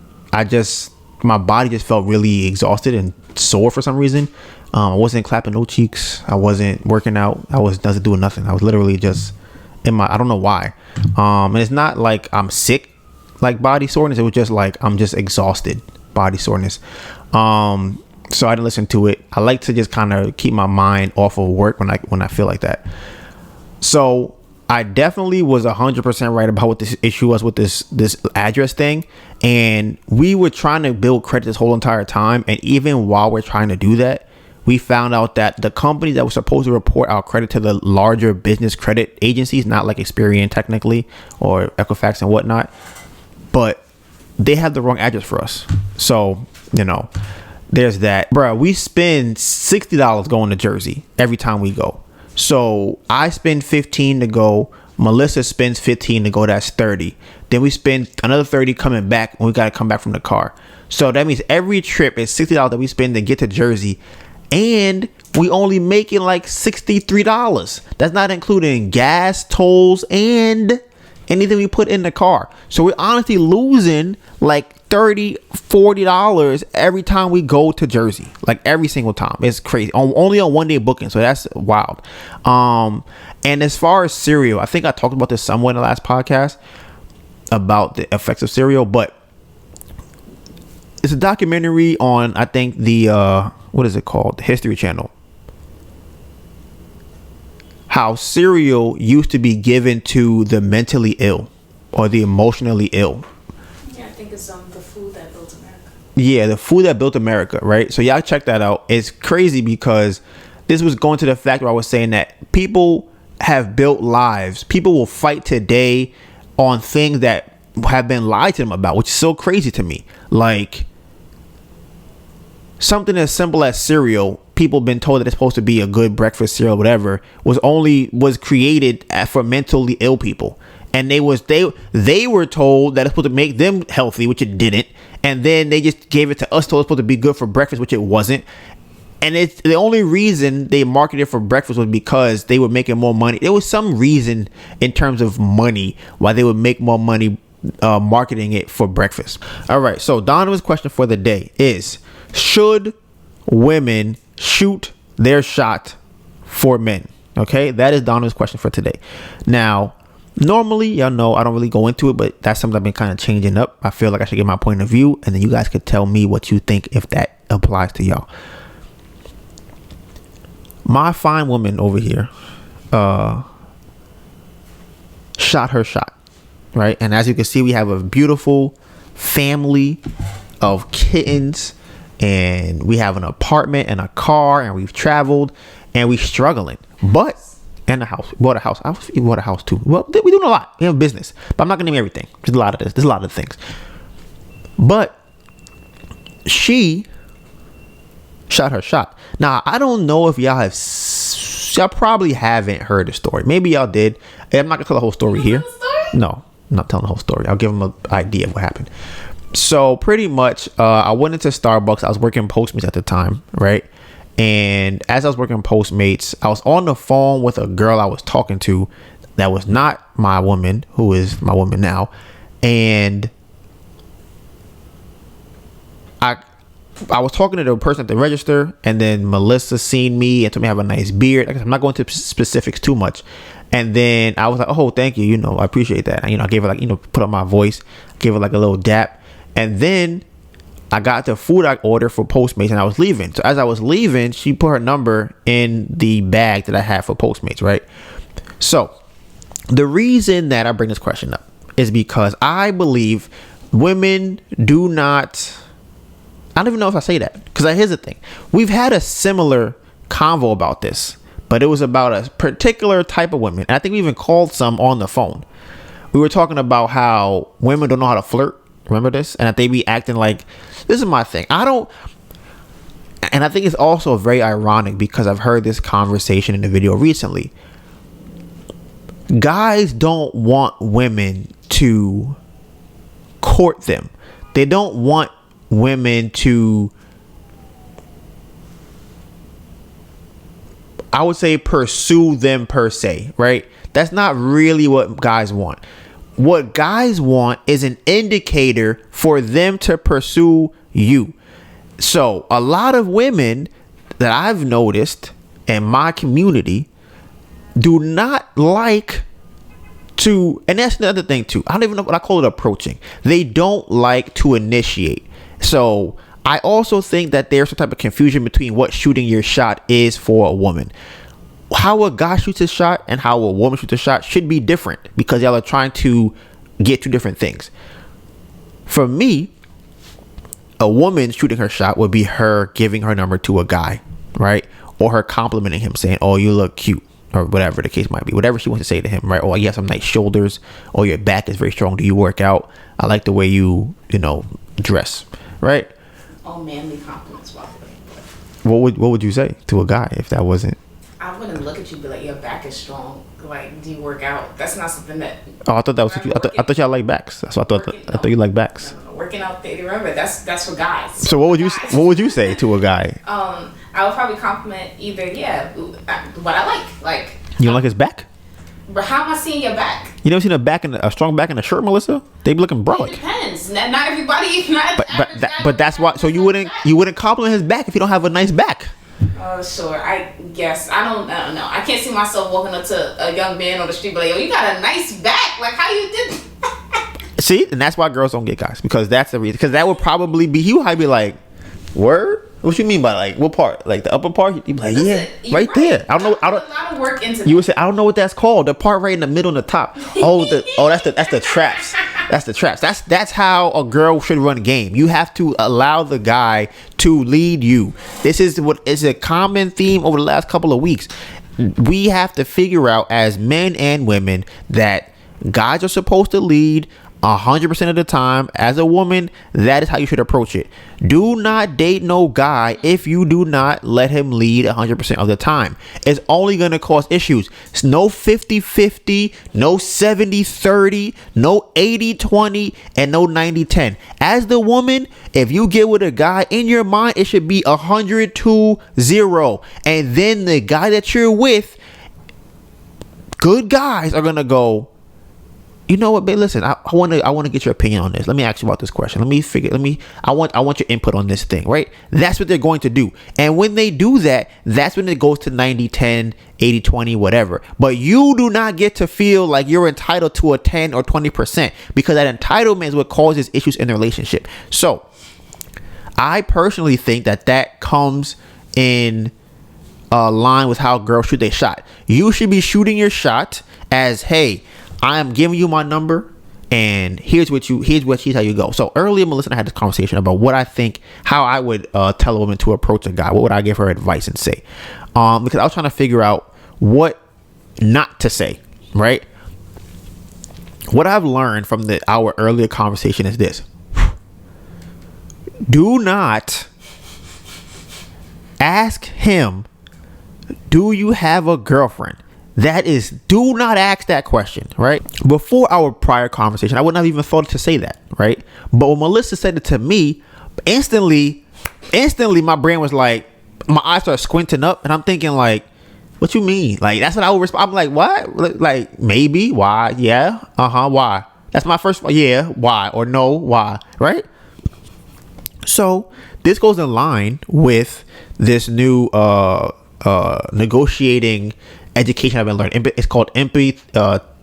my body just felt really exhausted and sore for some reason. I wasn't clapping no cheeks. I wasn't working out. I wasn't doing nothing. I was literally just I don't know why. And it's not like I'm sick, like body soreness. It was just like, I'm just exhausted body soreness. So I didn't listen to it. I like to just kind of keep my mind off of work when I feel like that. So I definitely was 100% right about what this issue was with this address thing. And we were trying to build credit this whole entire time. And even while we're trying to do that, we found out that the company that was supposed to report our credit to the larger business credit agencies, not like Experian technically or Equifax and whatnot, but they had the wrong address for us. So, there's that. Bruh, we spend $60 going to Jersey every time we go. So I spend $15 to go. Melissa spends $15 to go. That's $30. Then we spend another $30 coming back when we got to come back from the car. So that means every trip is $60 that we spend to get to Jersey. And we only making like $63. That's not including gas, tolls, and anything we put in the car. So we're honestly losing like $30-$40 every time we go to Jersey, like every single time. It's crazy. Only on 1 day booking, so that's wild. And as far as cereal, I think I talked about this somewhere in the last podcast about the effects of cereal, but it's a documentary on, I think, the what is it called, the History Channel, how cereal used to be given to the mentally ill or the emotionally ill. Yeah, I think it's the food that built America. Yeah, the food that built America, right? So y'all check that out. It's crazy because this was going to the fact where I was saying that people have built lives. People will fight today on things that have been lied to them about, which is so crazy to me. Like something as simple as cereal, people been told that it's supposed to be a good breakfast cereal, whatever, was created for mentally ill people. And they were told that it's supposed to make them healthy, which it didn't. And then they just gave it to us, told it's supposed to be good for breakfast, which it wasn't. And it's the only reason they marketed it for breakfast was because they were making more money. There was some reason in terms of money why they would make more money marketing it for breakfast. All right. So Donovan's question for the day is, should women shoot their shot for men? Okay. That is Donovan's question for today. Now, normally, y'all know I don't really go into it, but that's something I've been kind of changing up. I feel like I should get my point of view, and then you guys could tell me what you think if that applies to y'all. My fine woman over here shot her shot, right? And as you can see, we have a beautiful family of kittens, and we have an apartment and a car, and we've traveled, and we're struggling. But and a house. We bought a house. We bought a house too. Well, we're doing a lot. We have a business, but I'm not gonna name everything. There's a lot of this. There's a lot of things. But she shot her shot. Now I don't know if y'all probably haven't heard the story. Maybe y'all did. I'm not gonna tell the whole story here. No, I'm not telling the whole story. I'll give them an idea of what happened. So pretty much, I went into Starbucks. I was working Postmates at the time, right? And as I was working Postmates, I was on the phone with a girl I was talking to that was not my woman, who is my woman now. And I was talking to the person at the register, and then Melissa seen me and told me I have a nice beard. I'm not going to specifics too much. And then I was like, oh, thank you. I appreciate that. And, I gave her put up my voice, gave her a little dap. And then I got the food I ordered for Postmates, and I was leaving. So as I was leaving, she put her number in the bag that I had for Postmates, right? So the reason that I bring this question up is because I believe women do not... I don't even know if I say that, because here's the thing. We've had a similar convo about this, but it was about a particular type of women. And I think we even called some on the phone. We were talking about how women don't know how to flirt. Remember this? And that they be acting like, this is my thing. And I think it's also very ironic because I've heard this conversation in the video recently. Guys don't want women to court them. They don't want women to, I would say, pursue them per se, right? That's not really what guys want. What guys want is an indicator for them to pursue you. So a lot of women that I've noticed in my community do not like to, and that's the other thing too. I don't even know what I call it, approaching. They don't like to initiate. So I also think that there's some type of confusion between what shooting your shot is for a woman. How a guy shoots a shot and how a woman shoots a shot should be different, because y'all are trying to get two different things. For me, a woman shooting her shot would be her giving her number to a guy, right? Or her complimenting him, saying, oh, you look cute, or whatever the case might be, whatever she wants to say to him, right? Or you have some nice shoulders, or your back is very strong. Do you work out? I like the way you dress, right? All manly compliments, by the way. What would you say to a guy if that wasn't? I wouldn't look at you and be like, your back is strong. Like, do you work out? That's not something that... Oh, I thought that was... I thought y'all like backs. That's what I thought. I thought you like backs. No, working out, remember, that's for guys. So what would you say to a guy? I would probably compliment either, what I like. Like... You don't like his back? But how am I seeing your back? You never seen a strong back in a shirt, Melissa? They be looking brolic. It depends. Not everybody... But that's why... So you wouldn't compliment his back if you don't have a nice back. Sure. I guess I don't know. I can't see myself walking up to a young man on the street, like, yo, you got a nice back. Like, how you did? See, and that's why girls don't get guys, because that's the reason. Because that would probably be, he would be like, word. What you mean by, like, what part? Like the upper part? You'd be like, yeah, right there. I don't know. I don't. A lot of work into that. You would say, I don't know what that's called. The part right in the middle and the top. That's the traps. That's the traps. That's how a girl should run a game. You have to allow the guy to lead you. This is what is a common theme over the last couple of weeks. We have to figure out, as men and women, that guys are supposed to lead 100% of the time. As a woman, that is how you should approach it. Do not date no guy if you do not let him lead 100% of the time. It's only going to cause issues. It's no 50-50, no 70-30, no 80-20, and no 90-10. As the woman, if you get with a guy, in your mind, it should be 100-0. And then the guy that you're with, good guys are going to go, you know what, babe? Listen, I want to get your opinion on this. Let me ask you about this question. I want your input on this thing, right? That's what they're going to do. And when they do that, that's when it goes to 90-10, 80-20, whatever. But you do not get to feel like you're entitled to a 10 or 20%, because that entitlement is what causes issues in the relationship. So I personally think that comes in line with how girls shoot their shot. You should be shooting your shot as, hey, I am giving you my number, and here's how you go. So earlier, Melissa and I had this conversation about what I think, how I would tell a woman to approach a guy. What would I give her advice and say? Because I was trying to figure out what not to say, right? What I've learned from our earlier conversation is this. Do not ask him, do you have a girlfriend? Do not ask that question, right? Before our prior conversation, I wouldn't have even thought to say that, right? But when Melissa said it to me, instantly my brain was like, my eyes started squinting up, and I'm thinking like, what you mean? Like, that's what I would respond. I'm like, what? Like, maybe, why? Yeah, why? That's my first, yeah, why? Or no, why? Right? So this goes in line with this new negotiating education I've been learning. It's called empathy,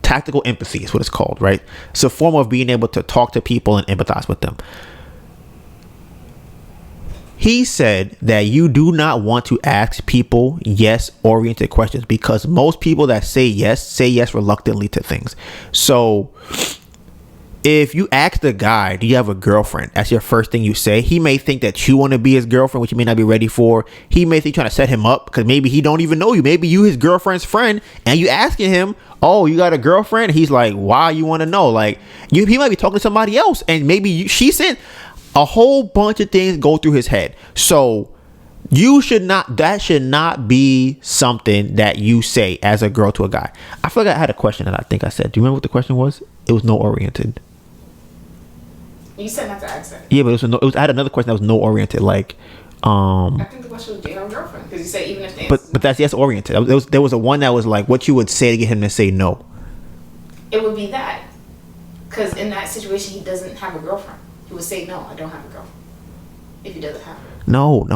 tactical empathy is what it's called, right? It's a form of being able to talk to people and empathize with them. He said that you do not want to ask people yes-oriented questions because most people that say yes reluctantly to things. So if you ask the guy, do you have a girlfriend? That's your first thing you say. He may think that you want to be his girlfriend, which you may not be ready for. He may think you're trying to set him up because maybe he don't even know you. Maybe you his girlfriend's friend and you asking him, oh, you got a girlfriend? He's like, why you want to know? Like, he might be talking to somebody else and maybe she sent a whole bunch of things go through his head. So that should not be something that you say as a girl to a guy. I feel like I had a question that I think I said. Do you remember what the question was? It was no oriented. You said not to ask that. Yeah, but I had another question that was no oriented. Like, I think the question was, do you have a girlfriend? Because you said even if they but that's yes oriented. There was a one that was like what you would say to get him to say no. It would be that. Because in that situation, he doesn't have a girlfriend. He would say, no, I don't have a girlfriend. If he doesn't have her. No.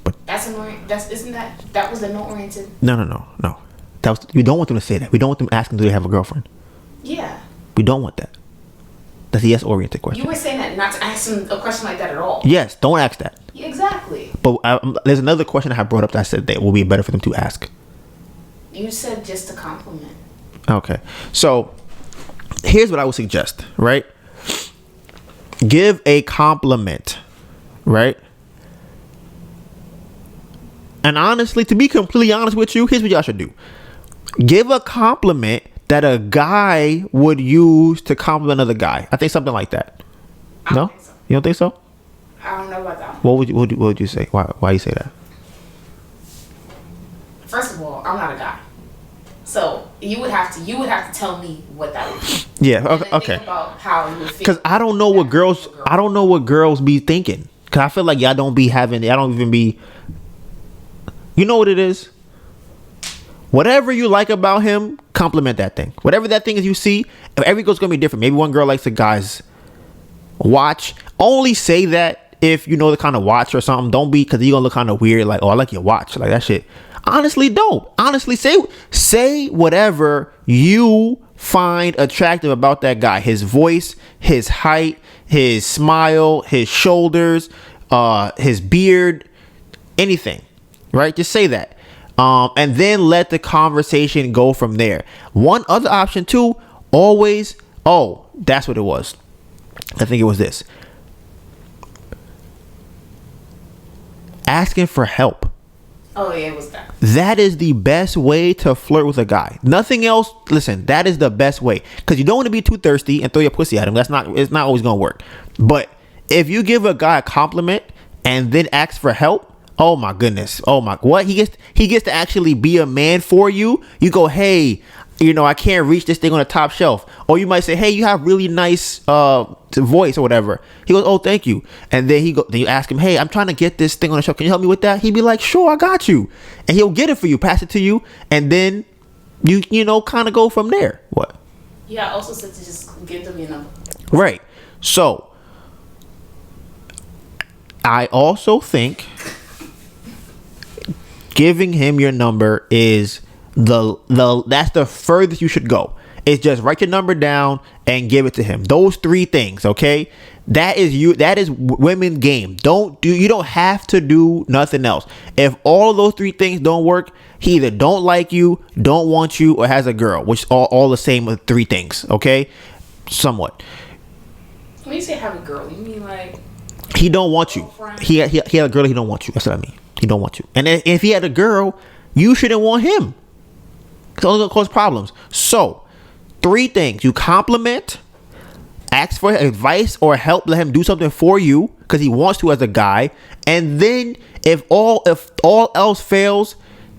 But that's isn't that was the no oriented? No. We don't want them to say that. We don't want them asking, do they have a girlfriend? Yeah. We don't want that. That's a yes oriented question. You were saying that not to ask him a question like that at all. Yes, don't ask that. Yeah, exactly. But there's another question I have brought up that I said that will be better for them to ask. You said just a compliment. Okay. So here's what I would suggest, right? Give a compliment, right? And honestly, to be completely honest with you, here's what y'all should do. Give a compliment that a guy would use to compliment another guy. I think something like that. I don't think so. You don't think so? I don't know about that. What would you say? Why you say that? First of all, I'm not a guy. So you would have to tell me what that would be. Yeah. Okay. Think about how you would feel. Because I don't know what girls be thinking. Because I feel like y'all don't even be. You know what it is? Whatever you like about him, compliment that thing. Whatever that thing is you see, every girl's gonna be different. Maybe one girl likes a guy's watch. Only say that if you know the kind of watch or something. Don't be, because you're gonna look kind of weird. Like, oh, I like your watch. Like that shit. Honestly, don't. Honestly, say whatever you find attractive about that guy. His voice, his height, his smile, his shoulders, his beard, anything. Right? Just say that. And then let the conversation go from there. One other option too, always, oh, that's what it was. I think it was this. Asking for help. Oh, yeah, it was that. That is the best way to flirt with a guy. Nothing else. Listen, that is the best way. Because you don't want to be too thirsty and throw your pussy at him. It's not always going to work. But if you give a guy a compliment and then ask for help, oh my goodness. Oh my, what? He gets to actually be a man for you. You go, hey, I can't reach this thing on the top shelf. Or you might say, hey, you have really nice voice or whatever. He goes, oh, thank you. And then then you ask him, hey, I'm trying to get this thing on the shelf. Can you help me with that? He'd be like, sure, I got you. And he'll get it for you, pass it to you. And then you kind of go from there. What? Yeah, I also said to just give them your number. Right. So I also think giving him your number is that's the furthest you should go. It's just write your number down and give it to him. Those three things, okay? That is women's game. You don't have to do nothing else. If all of those three things don't work, he either don't like you, don't want you, or has a girl, which is all the same with three things, okay? Somewhat. When you say have a girl, you mean like he don't want you. He had a girl, he don't want you. That's what I mean. He don't want you. And if he had a girl, you shouldn't want him. It's only gonna cause problems. So 3 things: you compliment, ask for advice or help, let him do something for you because he wants to as a guy, and then if all else fails,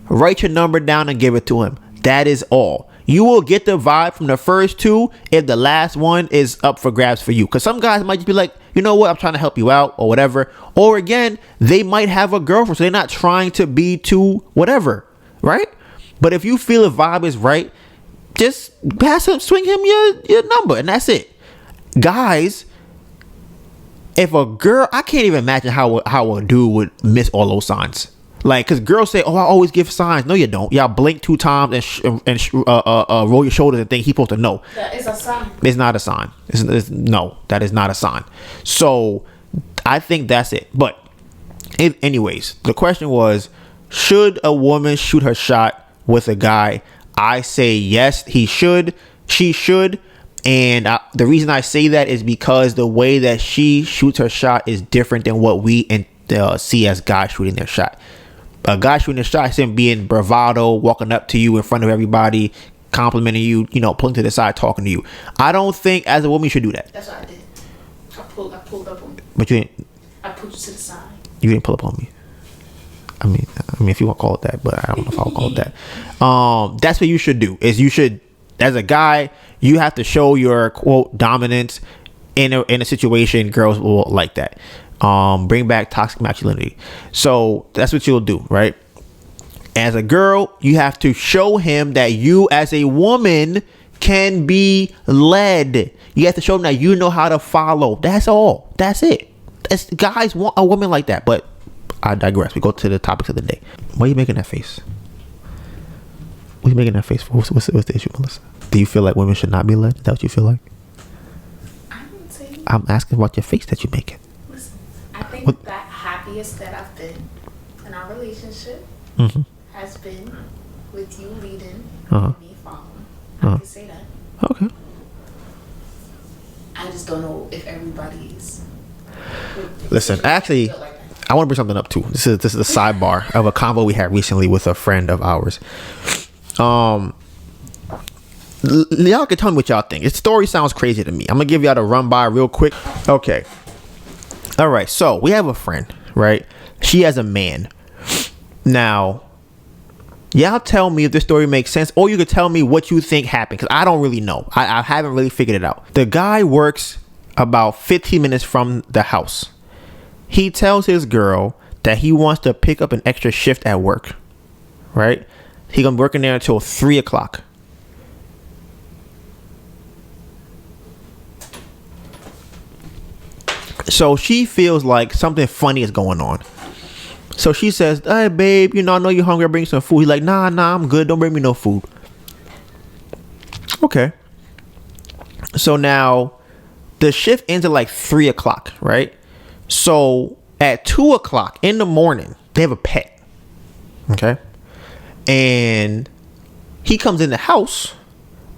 write your number down and give it to him. That is all. You will get the vibe from the first 2 if the last one is up for grabs for you. Because some guys might just be like, you know what, I'm trying to help you out or whatever. Or again, they might have a girlfriend, so they're not trying to be too whatever, right? But if you feel the vibe is right, just swing him your number, and that's it. Guys, if a girl, I can't even imagine how a dude would miss all those signs. Like, because girls say, oh, I always give signs. No, you don't. Y'all blink 2 times and roll your shoulders and think he's supposed to know. That is a sign. It's not a sign. No, that is not a sign. So I think that's it. But anyways, the question was, should a woman shoot her shot with a guy? I say yes, he should. She should. And the reason I say that is because the way that she shoots her shot is different than what we see as guys shooting their shot. A guy shooting a shot is him being bravado, walking up to you in front of everybody, complimenting you, pulling to the side, talking to you. I don't think as a woman you should do that. That's what I did. I pulled up on you. But you didn't. I pulled you to the side. You didn't pull up on me. I mean, if you want to call it that, but I don't know if I'll call it that. That's what you should do. Is you should, as a guy, you have to show your quote dominance in a situation. Girls will like that. Bring back toxic masculinity. So that's what you'll do, right? As a girl, you have to show him that you as a woman can be led. You have to show him that you know how to follow. That's all. That's it. Guys want a woman like that. But I digress. We go to the topics of the day. Why are you making that face? What are you making that face for? What's the issue, Melissa? Do you feel like women should not be led? Is that what you feel like? I'm asking about your face that you're making. I think the happiest that I've been in our relationship has been with you leading and me following. I can say that. Okay. I just don't know if everybody's. Listen, actually, I want to bring something up too. This is a sidebar of a convo we had recently with a friend of ours. Y'all can tell me what y'all think. This story sounds crazy to me. I'm gonna give y'all the run by real quick. Okay. All right, so we have a friend, right? She has a man. Now, y'all tell me if this story makes sense, or you could tell me what you think happened, because I don't really know. I haven't really figured it out. The guy works about 15 minutes from the house. He tells his girl that he wants to pick up an extra shift at work, right? He's gonna be working there until 3 o'clock. So she feels like something funny is going on. So she says, hey, babe, I know you're hungry. I'll bring you some food. He's like, nah, I'm good. Don't bring me no food. Okay. So now the shift ends at like 3 o'clock, right? So at 2 o'clock in the morning, they have a pet. Okay. And he comes in the house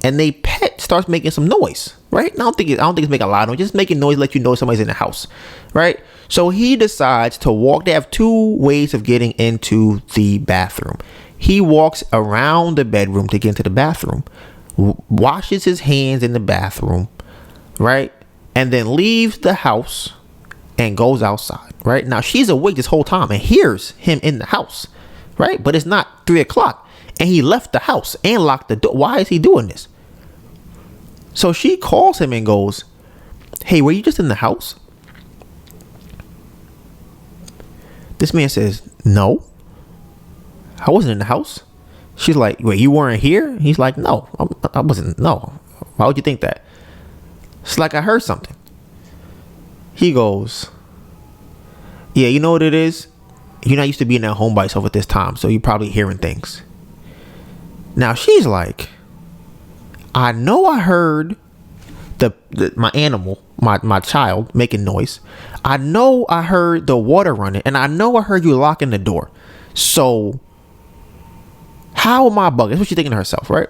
and they pet starts making some noise, right? And I don't think it's making a lot of noise, just making noise, let you know somebody's in the house, right? So he decides to walk. They have 2 ways of getting into the bathroom. He walks around the bedroom to get into the bathroom, washes his hands in the bathroom, right? And then leaves the house and goes outside, right? Now she's awake this whole time and hears him in the house, right? But it's not 3 o'clock. And he left the house and locked the door. Why is he doing this? So she calls him and goes, hey, were you just in the house? This man says, no, I wasn't in the house. She's like, wait, you weren't here? He's like, no, I wasn't. No. Why would you think that? It's like, I heard something. He goes, yeah, you know what it is? You're not used to being at home by yourself at this time, so you're probably hearing things. Now she's like, I know I heard my animal, my child making noise. I know I heard the water running, and I know I heard you locking the door. So how am I bugging? That's what she's thinking to herself, right?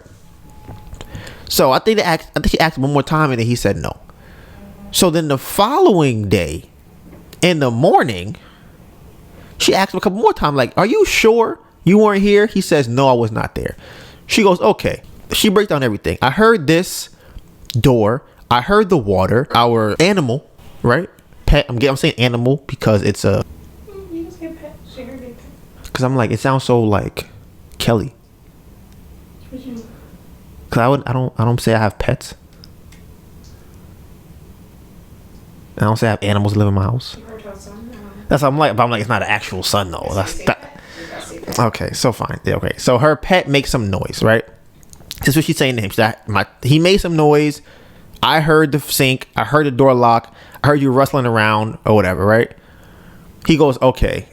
So I think she asked one more time, and then he said no. So then the following day, in the morning, she asked him a couple more times, like, are you sure you weren't here? He says, no, I was not there. She goes, okay. She breaks down everything. I heard this door. I heard the water. Our animal, right? Pet. I'm saying animal because it's a. You can say pet. She heard it. Because I'm like, it sounds so like Kelly. What you mean? Because I don't say I have pets. I don't say I have animals live in my house. You heard her son? That's what I'm like. But I'm like, it's not an actual son though. That's that. Okay, so fine. Yeah, okay. So her pet makes some noise, right? This is what she's saying to him. She's like, he made some noise. I heard the sink. I heard the door lock. I heard you rustling around or whatever, right? He goes, okay.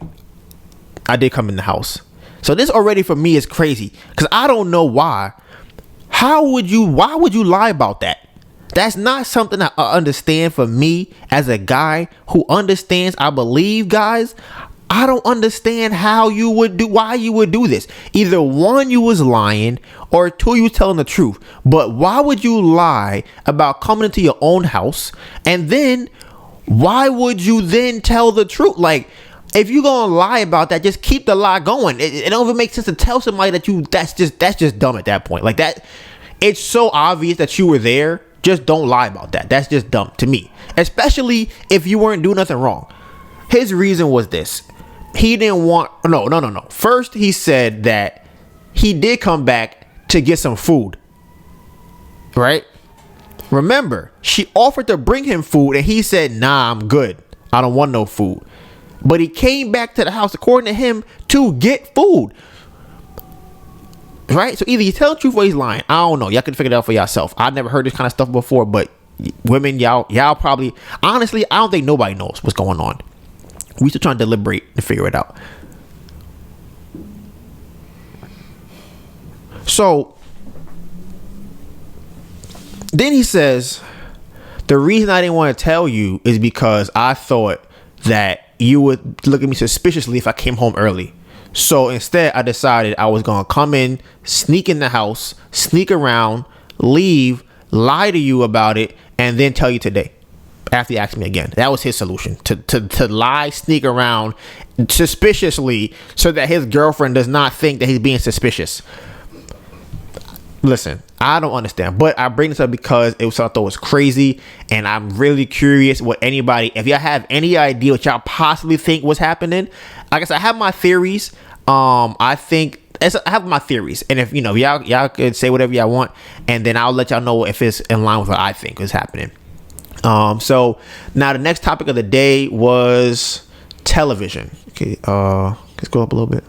I did come in the house. So this already for me is crazy because I don't know why. Why would you lie about that? That's not something I understand for me as a guy who understands, I believe guys. I don't understand why you would do this. Either one, you was lying, or two, you was telling the truth. But why would you lie about coming into your own house? And then why would you then tell the truth? Like, if you're gonna lie about that, just keep the lie going. It don't even make sense to tell somebody that's just dumb at that point. Like that, it's so obvious that you were there. Just don't lie about that. That's just dumb to me. Especially if you weren't doing nothing wrong. His reason was this. He didn't want... No. First, he said that he did come back to get some food. Right? Remember, she offered to bring him food and he said, nah, I'm good. I don't want no food. But he came back to the house, according to him, to get food. Right? So either he's telling the truth or he's lying. I don't know. Y'all can figure it out for yourself. I've never heard this kind of stuff before, but women, y'all probably... Honestly, I don't think nobody knows what's going on. We still trying to deliberate and figure it out. So then he says, the reason I didn't want to tell you is because I thought that you would look at me suspiciously if I came home early. So instead, I decided I was going to come in, sneak in the house, sneak around, leave, lie to you about it, and then tell you today. After he asked me again. That was his solution. To lie, sneak around suspiciously so that his girlfriend does not think that he's being suspicious. Listen, I don't understand. But I bring this up because it was something that was crazy. And I'm really curious what anybody, if y'all have any idea what y'all possibly think was happening. Like I said, I have my theories. I have my theories. And if, y'all could say whatever y'all want. And then I'll let y'all know if it's in line with what I think is happening. So now the next topic of the day was television. Okay, let's go up a little bit.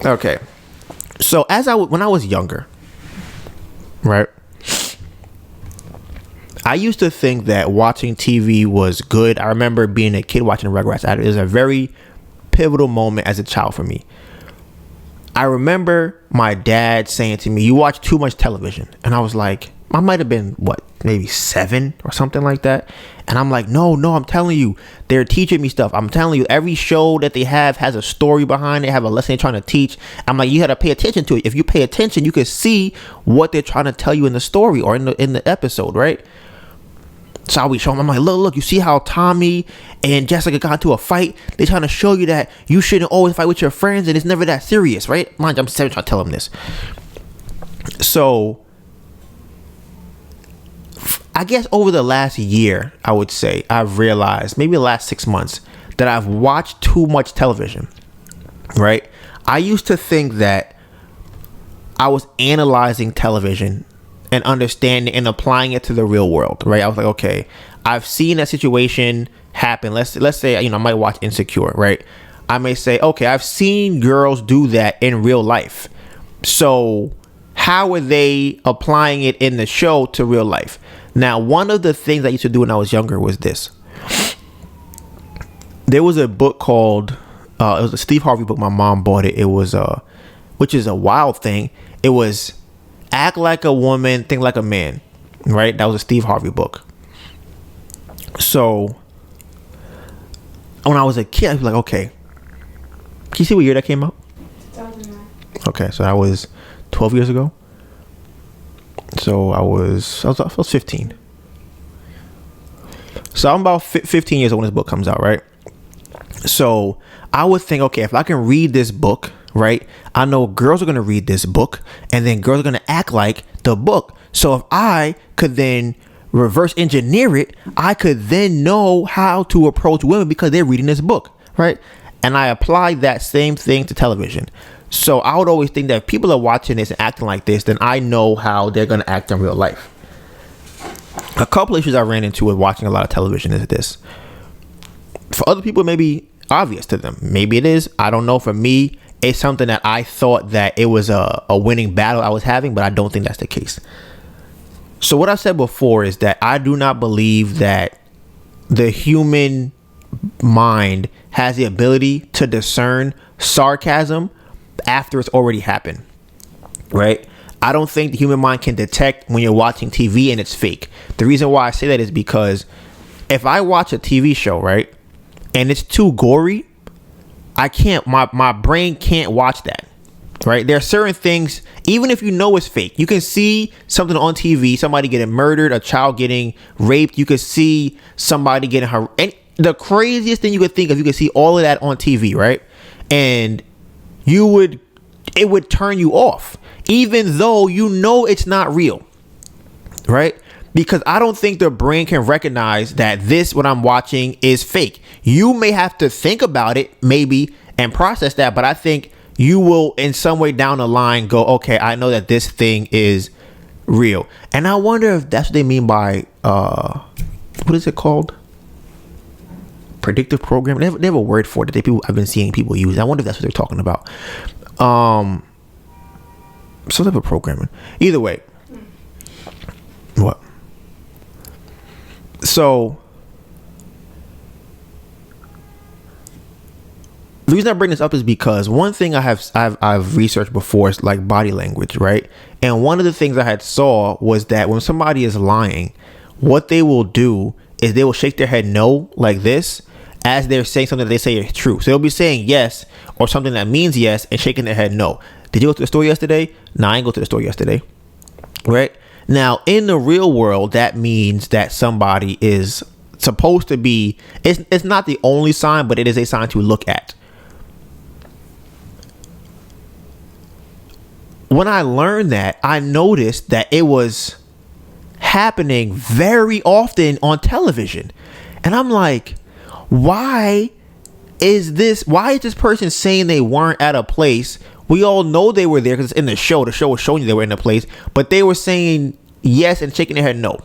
Okay. So when I was younger, right, I used to think that watching TV was good. I remember being a kid watching Rugrats. It was a very pivotal moment as a child for me. I remember my dad saying to me, you watch too much television. And I was like, I might have been, maybe 7 or something like that. And I'm like, no, I'm telling you, they're teaching me stuff. I'm telling you, every show that they have has a story behind it, have a lesson they're trying to teach. I'm like, you got to pay attention to it. If you pay attention, you can see what they're trying to tell you in the story or in the episode, right? So I was showing him, I'm like, look, you see how Tommy and Jessica got into a fight? They're trying to show you that you shouldn't always fight with your friends and it's never that serious, right? Mind you, I'm 7 trying to tell him this. So I guess over the last year, I would say, I've realized, maybe the last 6 months, that I've watched too much television, right? I used to think that I was analyzing television and understanding and applying it to the real world, right? I was like, okay, I've seen that situation happen. Let's say, I might watch Insecure, right? I may say, okay, I've seen girls do that in real life. So how are they applying it in the show to real life? Now, one of the things I used to do when I was younger was this. There was a book called, it was a Steve Harvey book. My mom bought it. It was, which is a wild thing. It was Act Like a Woman, Think Like a Man, right? That was a Steve Harvey book. So when I was a kid, I was like, okay, can you see what year that came out? 2009. Okay, so that was 12 years ago. So I was 15. So I'm about 15 years old when this book comes out, right? So I would think, okay, if I can read this book, right, I know girls are going to read this book and then girls are going to act like the book. So if I could then reverse engineer it, I could then know how to approach women because they're reading this book, right? And I apply that same thing to television. So I would always think that if people are watching this and acting like this, then I know how they're going to act in real life. A couple issues I ran into with watching a lot of television is this. For other people, it may be obvious to them. Maybe it is. I don't know. For me, it's something that I thought that it was a winning battle I was having, but I don't think that's the case. So what I said before is that I do not believe that the human mind has the ability to discern sarcasm after it's already happened, right? I don't think the human mind can detect when you're watching TV and it's fake. The reason why I say that is because if I watch a TV show, right, and it's too gory, I can't, my brain can't watch that, right? There are certain things, even if you know it's fake, you can see something on TV, somebody getting murdered, a child getting raped, you could see somebody getting her, and the craziest thing you could think of, you could see all of that on TV, right? And it would turn you off, even though you know it's not real, right? Because I don't think the brain can recognize that what I'm watching is fake. You may have to think about it maybe and process that, but I think you will in some way down the line go, okay, I know that this thing is real. And I wonder if that's what they mean by what is it called? Predictive programming. They have a word for it that I've been seeing people use. I wonder if that's what they're talking about. Some type of programming. Either way. What? So the reason I bring this up is because one thing I've researched before is like body language, right? And one of the things I had saw was that when somebody is lying, what they will do is they will shake their head no like this as they're saying something that they say is true. So they'll be saying yes or something that means yes and shaking their head no. Did you go to the store yesterday? No, I didn't go to the store yesterday. Right? Now, in the real world, that means that somebody is supposed to be, it's not the only sign, but it is a sign to look at. When I learned that, I noticed that it was happening very often on television. And I'm like, why is this person saying they weren't at a place? We all know they were there because it's in the show. The show was showing you they were in a place, but they were saying yes and shaking their head no.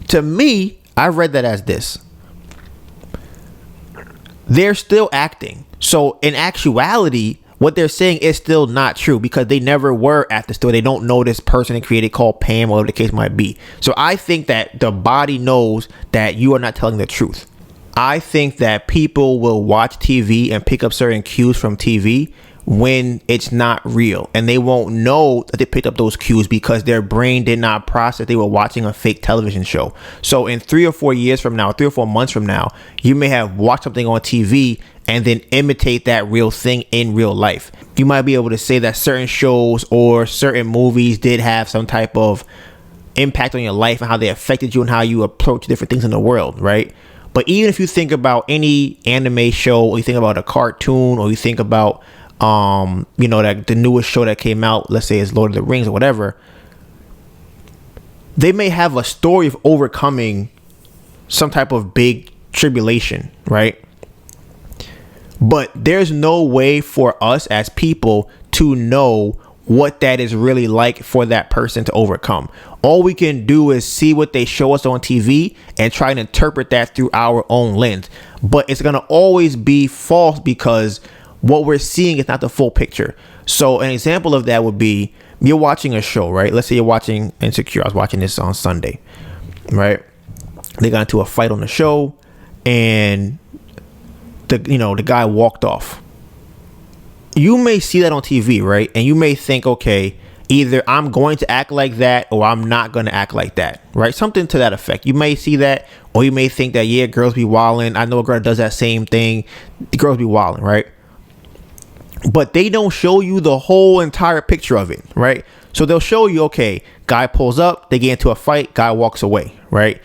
To me, I read that as this. They're still acting. So in actuality, what they're saying is still not true because they never were at the store. They don't know this person they created called Pam or whatever the case might be. So I think that the body knows that you are not telling the truth. I think that people will watch TV and pick up certain cues from TV when it's not real, and they won't know that they picked up those cues because their brain did not process they were watching a fake television show. So in 3 or 4 years from now, 3 or 4 months from now, you may have watched something on TV and then imitate that real thing in real life. You might be able to say that certain shows or certain movies did have some type of impact on your life and how they affected you and how you approach different things in the world, right? But even if you think about any anime show, or you think about a cartoon, or you think about that the newest show that came out, let's say it's Lord of the Rings or whatever, they may have a story of overcoming some type of big tribulation, right? But there's no way for us as people to know what that is really like for that person to overcome. All we can do is see what they show us on TV and try and interpret that through our own lens. But it's going to always be false because what we're seeing is not the full picture. So an example of that would be you're watching a show, right? Let's say you're watching Insecure. I was watching this on Sunday, right? They got into a fight on the show and the guy walked off. You may see that on TV, right? And you may think, okay, either I'm going to act like that or I'm not going to act like that, right? Something to that effect. You may see that, or you may think that, yeah, girls be wilding. I know a girl does that same thing. The girls be wilding, right? But they don't show you the whole entire picture of it, right? So they'll show you, okay, guy pulls up, they get into a fight, guy walks away, right?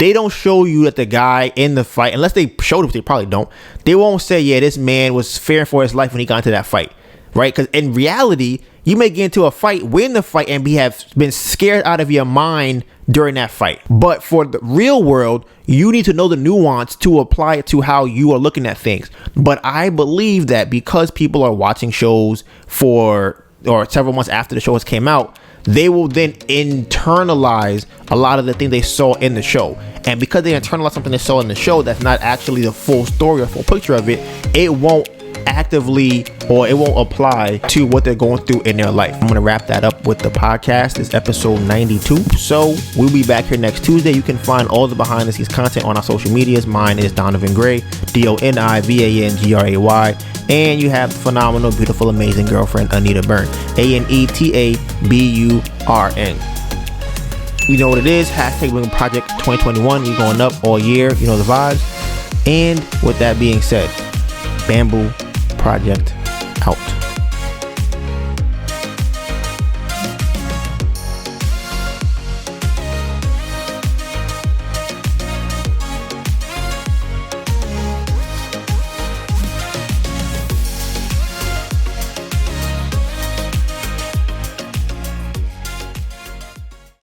they don't show you that the guy in the fight, unless they showed it, which they probably don't, they won't say, yeah, this man was fearing for his life when he got into that fight, right? Because in reality, you may get into a fight, win the fight, and have been scared out of your mind during that fight. But for the real world, you need to know the nuance to apply it to how you are looking at things. But I believe that because people are watching shows for or several months after the show has came out, they will then internalize a lot of the things they saw in the show. And because they internalize something they saw in the show that's not actually the full story or full picture of it, it won't actively, or it won't apply to what they're going through in their life. I'm going to wrap that up with the podcast. It's episode 92. So we'll be back here next Tuesday. You can find all the behind the scenes content on our social medias. Mine is Donovan Gray, DONIVANGRAY. And you have phenomenal, beautiful, amazing girlfriend, Anita Byrne, ANETABURN. You know what it is. Hashtag Wing Project 2021. We're going up all year. You know the vibes. And with that being said, Bamboo Project out.